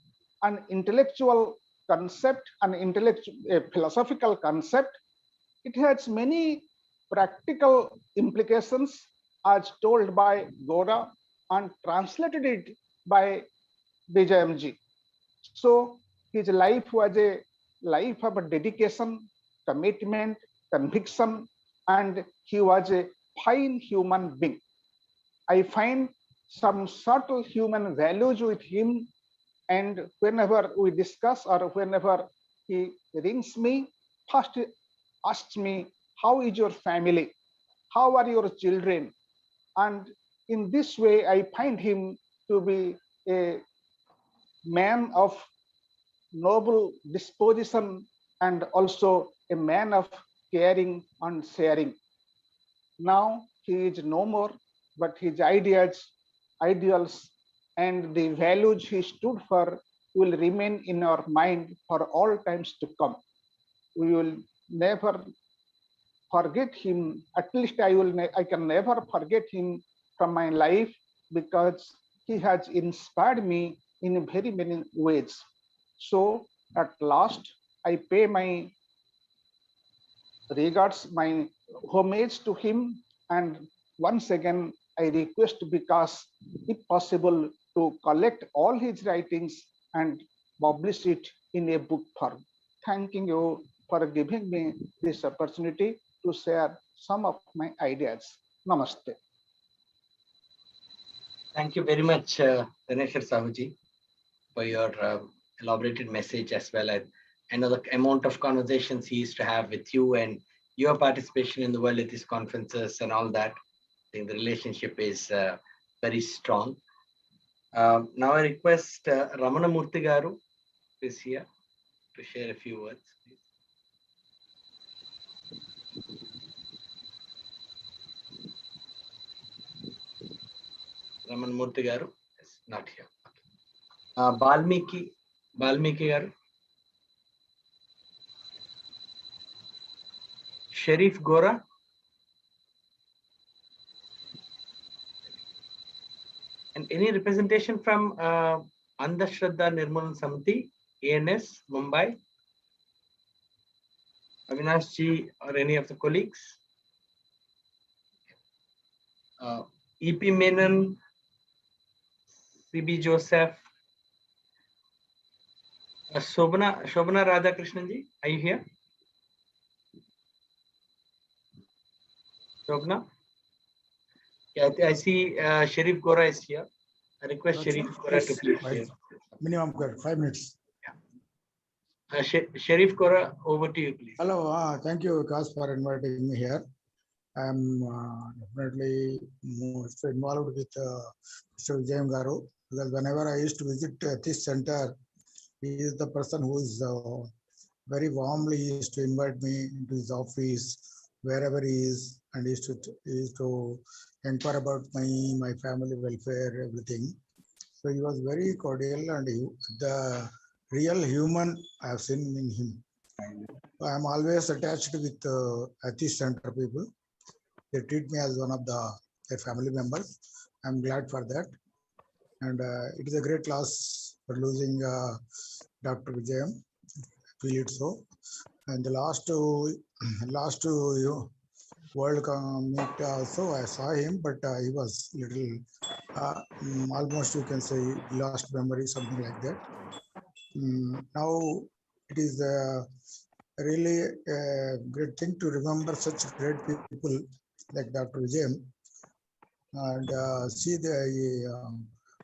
an intellectual concept, a philosophical concept, it has many practical implications as told by Gora and translated it by Vijayam. So his life was a life of a dedication, commitment, conviction, and he was a fine human being. I find some subtle human values with him, and whenever we discuss or whenever he rings me, first he asks me, how is your family? How are your children? And in this way, I find him to be a man of noble disposition and also a man of caring and sharing. Now he is no more, but his ideals, and the values he stood for will remain in our mind for all times to come. We will never forget him. At least I can never forget him from my life, because he has inspired me in very many ways. So at last, I pay my regards, my homage to him, and once again I request, because if possible, to collect all his writings and publish it in a book form. Thanking you for giving me this opportunity to share some of my ideas. Namaste. Thank you very much, Daneshwar Sahuji, for your elaborated message, as well as I know the amount of conversations he used to have with you and your participation in the World Atheist Conferences and all that. I think the relationship is very strong. Now I request Ramana Murthy Garu is here to share a few words, please. Ramana Murthy Garu is not here. Okay. Balmiki Garu. Sharif Gora. And any representation from Andhashraddha Nirmulan Samiti, ANS, Mumbai? Avinash ji or any of the colleagues? EP Menon, CB Joseph, Shobana Radhakrishnan ji, are you here? Shobana? Yeah, I see Sharif Gora is here. I request Sharif Gora to please share. Minimum 5 minutes. Yeah. Sharif Gora, over to you, please. Hello, thank you, Vikas, for inviting me here. I'm definitely most involved with Mr. Vijayam Garu, because whenever I used to visit this center, he is the person who is very warmly used to invite me into his office, wherever he is, and he used to inquire about my family welfare, everything. So he was very cordial, and the real human I have seen in him. So I am always attached with Atheist Center people. They treat me as one of their family members. I'm glad for that. And it is a great loss for losing Dr. Vijayam. I feel it so. And the last World Meet also. I saw him, but he was little, almost you can say lost memory, something like that. Now it is really a great thing to remember such great people like Dr. Vijayam, and see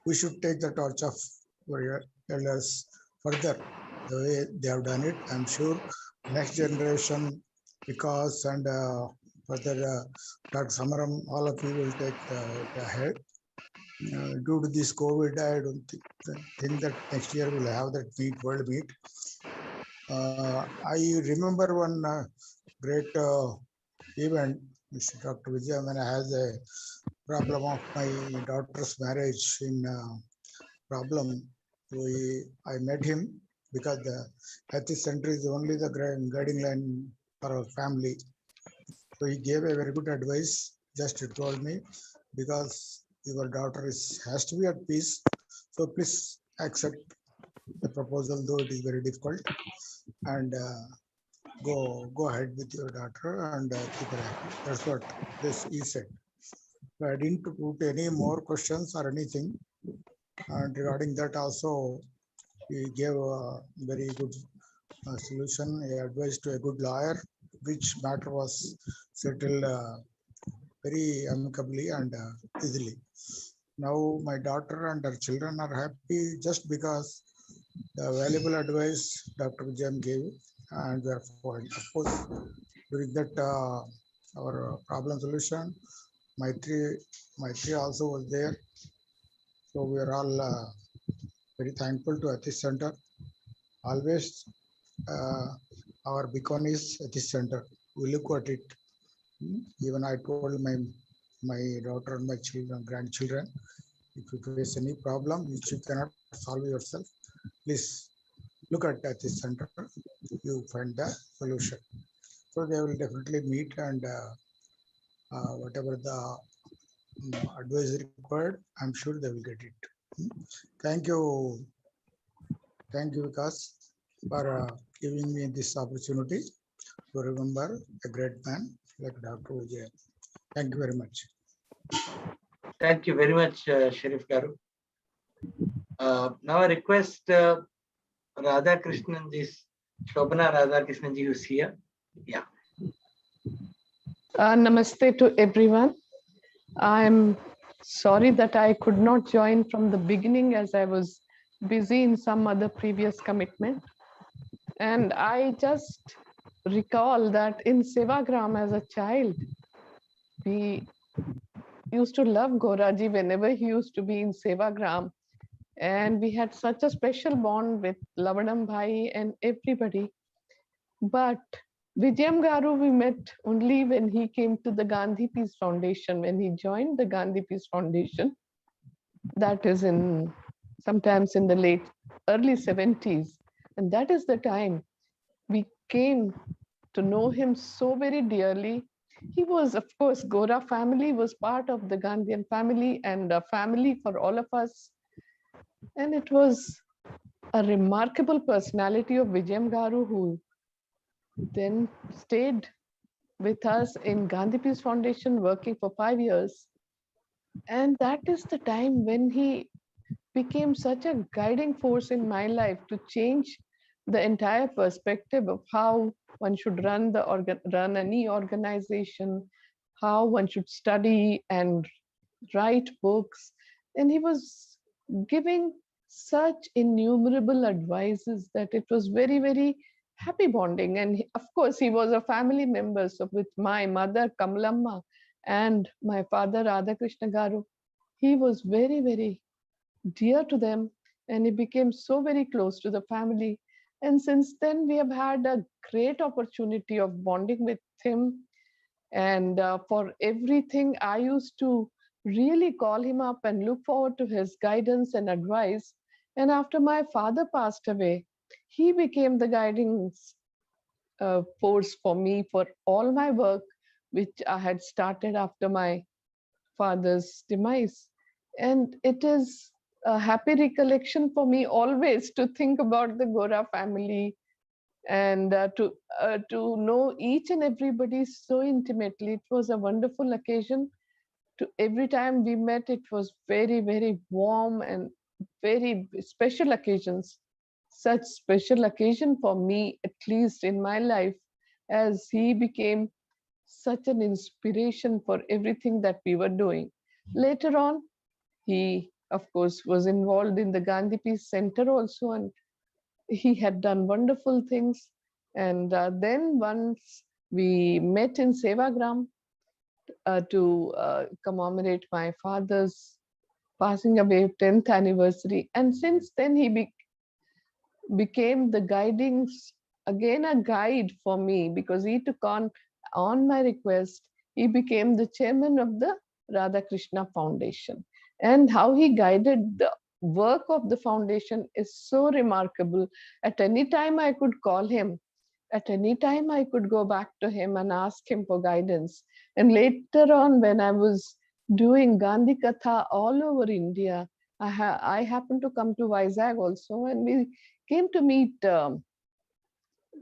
we should take the torch of our elders further the way they have done it. I'm sure next generation, because and further Dr. Samaram, all of you will take the head. Due to this COVID, I don't think that next year we'll have that world meet. I remember one great event, Mr. Dr. Vijayam, when I had a problem of my daughter's marriage in problem. I met him because the Atheist Center is only the guiding line for our family. So he gave a very good advice. Just he told me, because your daughter has to be at peace, so please accept the proposal, though it is very difficult, and go ahead with your daughter and keep her happy. That's what he said. So I didn't put any more questions or anything. And regarding that also, he gave a very good solution, advice to a good lawyer, which matter was settled very amicably and easily. Now my daughter and her children are happy just because the valuable advice Dr. Vijayam gave, and therefore, of course, during that our problem solution, Maitri also was there. So we are all very thankful to Atheist Center. Always our beacon is Atheist Center. We look at it. Even I told my daughter and my children, grandchildren, if you face any problem which you cannot solve yourself, please look at Atheist Center. You find the solution. So they will definitely meet, and whatever the advice required, I'm sure they will get it. Thank you, Vikas, for giving me this opportunity to remember a great man like Dr. Vijay. Thank you very much. Thank you very much, Sharif Garu. Now I request Radhakrishnan ji, Shobhana Radhakrishnan ji, who's here. Yeah. Namaste to everyone. I'm sorry that I could not join from the beginning, as I was busy in some other previous commitment. And I just recall that in Sevagram as a child, we used to love Goraji whenever he used to be in Sevagram. And we had such a special bond with Lavanam Bhai and everybody. But Vijayam Garu we met only when he came to the Gandhi Peace Foundation, when he joined the Gandhi Peace Foundation. That is sometimes in the early 70s. And that is the time we came to know him so very dearly. He was, of course, Gora family was part of the Gandhian family and a family for all of us. And it was a remarkable personality of Vijayam Garu, who then stayed with us in Gandhi Peace Foundation, working for 5 years. And that is the time when he became such a guiding force in my life to change the entire perspective of how one should run any organization, how one should study and write books. And he was giving such innumerable advices that it was very, very happy bonding. And of course, he was a family member. So with my mother, Kamalamma, and my father, Radhakrishna Garu, he was very, very dear to them. And he became so very close to the family. And since then, we have had a great opportunity of bonding with him. And for everything, I used to really call him up and look forward to his guidance and advice. And after my father passed away, he became the guiding force for me for all my work, which I had started after my father's demise. And it is a happy recollection for me always to think about the Gora family and to know each and everybody so intimately. It was a wonderful occasion. Every time we met, it was very, very warm and very special occasions. Such special occasion for me, at least in my life, as he became such an inspiration for everything that we were doing. Later on, he, of course, was involved in the Gandhi Peace Center also, and he had done wonderful things. And then once we met in Sevagram to commemorate my father's passing away 10th anniversary. And since then he became the again a guide for me, because he took on my request, he became the chairman of the Radha Krishna Foundation. And how he guided the work of the foundation is so remarkable. At any time I could call him, at any time I could go back to him and ask him for guidance. And later on, when I was doing Gandhi Katha all over India, I happened to come to Vizag also, and we came to meet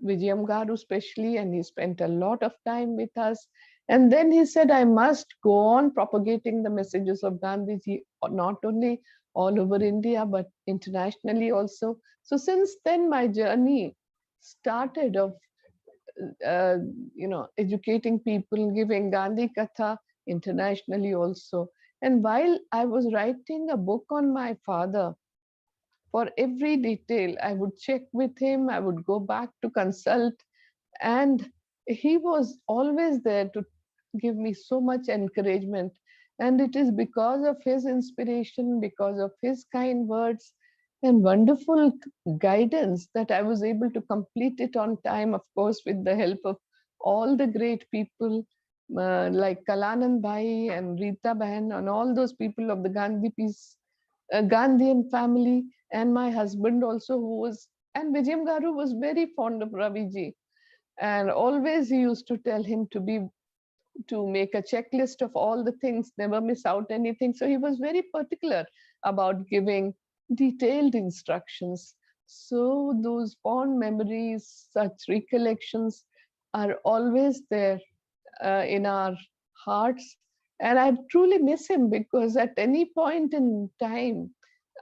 Vijayam Garu especially, and he spent a lot of time with us. And then he said, I must go on propagating the messages of Gandhiji, not only all over India, but internationally also. So since then, my journey started of educating people, giving Gandhi Katha internationally also. And while I was writing a book on my father, for every detail, I would check with him, I would go back to consult, and he was always there to give me so much encouragement. And it is because of his inspiration, because of his kind words and wonderful guidance, that I was able to complete it on time, of course, with the help of all the great people like Kalanand Bhai and Rita Bahan and all those people of the Gandhi Peace, Gandhian family, and my husband also, and Vijayam Garu was very fond of Raviji. And always he used to tell him to make a checklist of all the things, never miss out anything. So he was very particular about giving detailed instructions. So those fond memories, such recollections are always there in our hearts. And I truly miss him, because at any point in time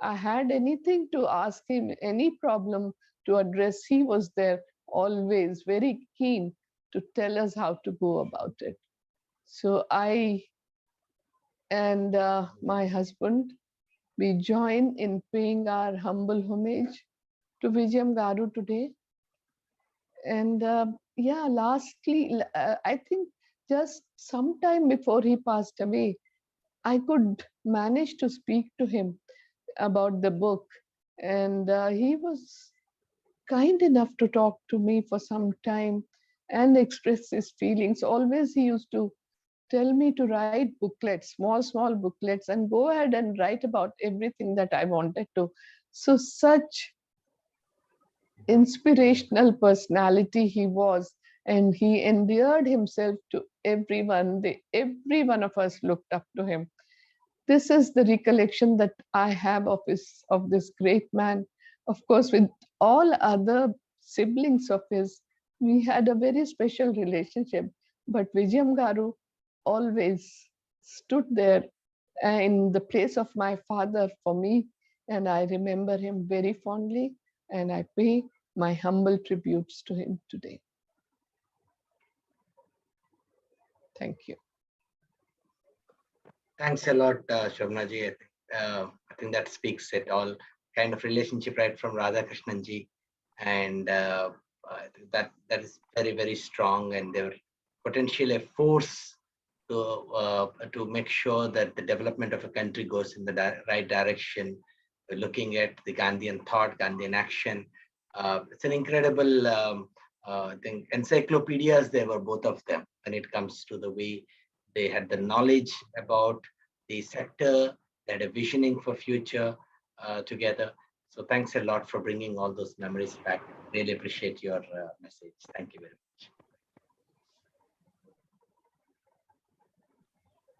I had anything to ask him, any problem to address, he was there always very keen to tell us how to go about it. So I and my husband, we join in paying our humble homage to Vijayam Garu today. And yeah, lastly, I think just sometime before he passed away, I could manage to speak to him about the book. And he was kind enough to talk to me for some time and express his feelings. Always he used to tell me to write booklets, small booklets, and go ahead and write about everything that I wanted to. So such inspirational personality he was, and he endeared himself to everyone. Every one of us looked up to him. This is the recollection that I have of this great man. Of course, with all other siblings of his, we had a very special relationship. But Vijayam Garu always stood there in the place of my father for me, and I remember him very fondly, and I pay my humble tributes to him today. Thank you. Thanks a lot, Shobna ji. I think that speaks it all. Kind of relationship right from Radha Krishnan ji, and that is very, very strong, and they're potentially a force to make sure that the development of a country goes in the right direction. We're looking at the Gandhian thought, Gandhian action. It's an incredible thing. Encyclopedias, they were both of them when it comes to the way they had the knowledge about the sector, they had a visioning for future together. So thanks a lot for bringing all those memories back. Really appreciate your message. Thank you very much.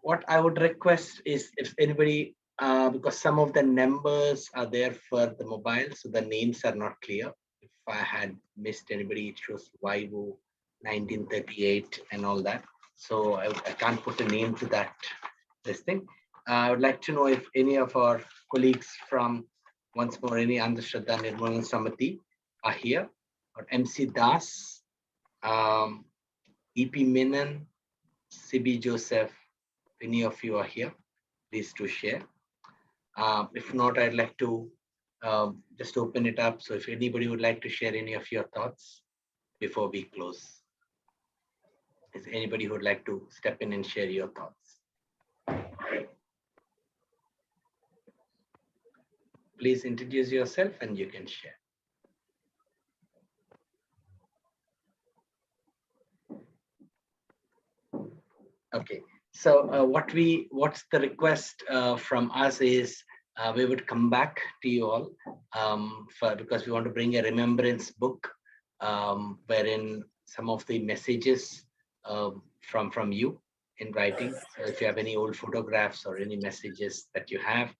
What I would request is if anybody, because some of the numbers are there for the mobile, so the names are not clear. If I had missed anybody, it shows YO 1938 and all that. So I can't put a name to that, this thing. I would like to know if any of our colleagues from, once more, any Andhashraddha Nirmula Samiti are here, or MC Das, EP Menon, CB Joseph, any of you are here, please to share. If not, I'd like to just open it up. So if anybody would like to share any of your thoughts before we close. Is anybody who would like to step in and share your thoughts? Please introduce yourself and you can share. Okay, so what's the request from us is we would come back to you all because we want to bring a remembrance book wherein some of the messages from you in writing. So if you have any old photographs or any messages that you have,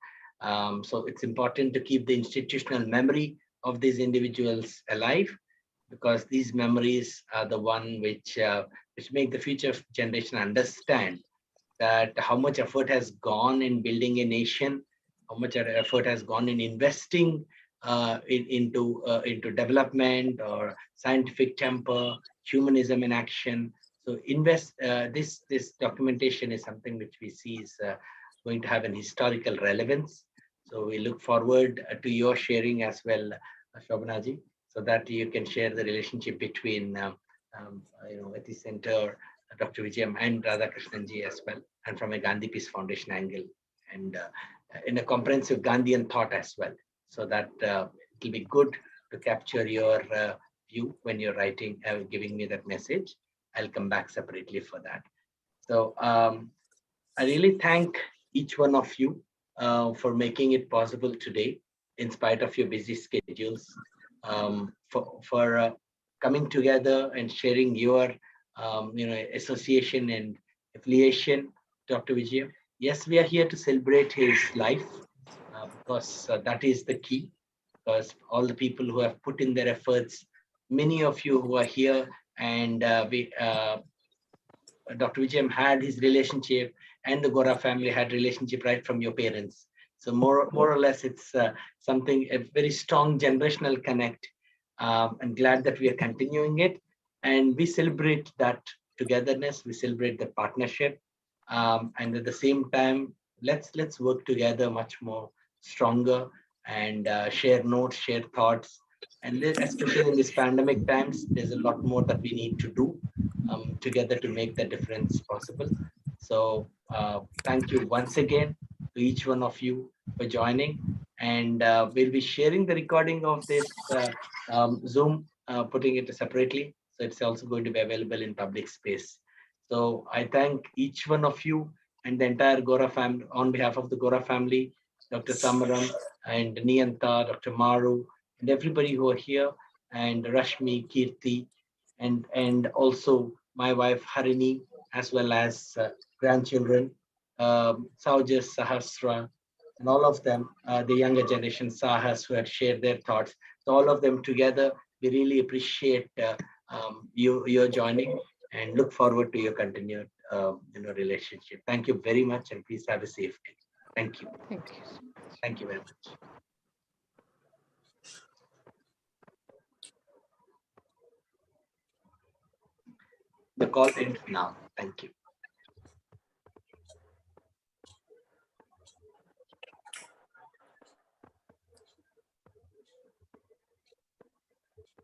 so it's important to keep the institutional memory of these individuals alive, because these memories are the one which make the future generation understand that how much effort has gone in building a nation, how much effort has gone in investing into development or scientific temper, humanism in action. So this documentation is something which we see is going to have an historical relevance. So we look forward to your sharing as well, Shobhanaji, so that you can share the relationship between Atheist Center, Dr. Vijayam and Radhakrishnan ji as well, and from a Gandhi Peace Foundation angle, and in a comprehensive Gandhian thought as well. So that it will be good to capture your view when you're writing, giving me that message. I'll come back separately for that. So I really thank each one of you for making it possible today, in spite of your busy schedules, for coming together and sharing your association and affiliation, Dr. Vijay. Yes, we are here to celebrate his life because that is the key, because all the people who have put in their efforts, many of you who are here, and Dr. Vijayam had his relationship, and the Gora family had relationship right from your parents. So more or less, it's something, a very strong generational connect. I'm glad that we are continuing it, and we celebrate that togetherness. We celebrate the partnership, and at the same time, let's work together much more stronger and share notes, share thoughts, and especially in these pandemic times, there's a lot more that we need to do together to make the difference possible. So thank you once again to each one of you for joining, and we'll be sharing the recording of this Zoom, putting it separately, so it's also going to be available in public space. So I thank each one of you and the entire Gora family, on behalf of the Gora family, Dr. Samaram and Niyanta, Dr. Maru, and everybody who are here, and Rashmi, Kirti, and also my wife Harini, as well as grandchildren, Saujas, Sahasra, and all of them, the younger generation, Sahas, who had shared their thoughts. So all of them together, we really appreciate your joining and look forward to your continued relationship. Thank you very much, and please have a safe day. Thank you. Thank you. Thank you very much. The call ends now. Thank you.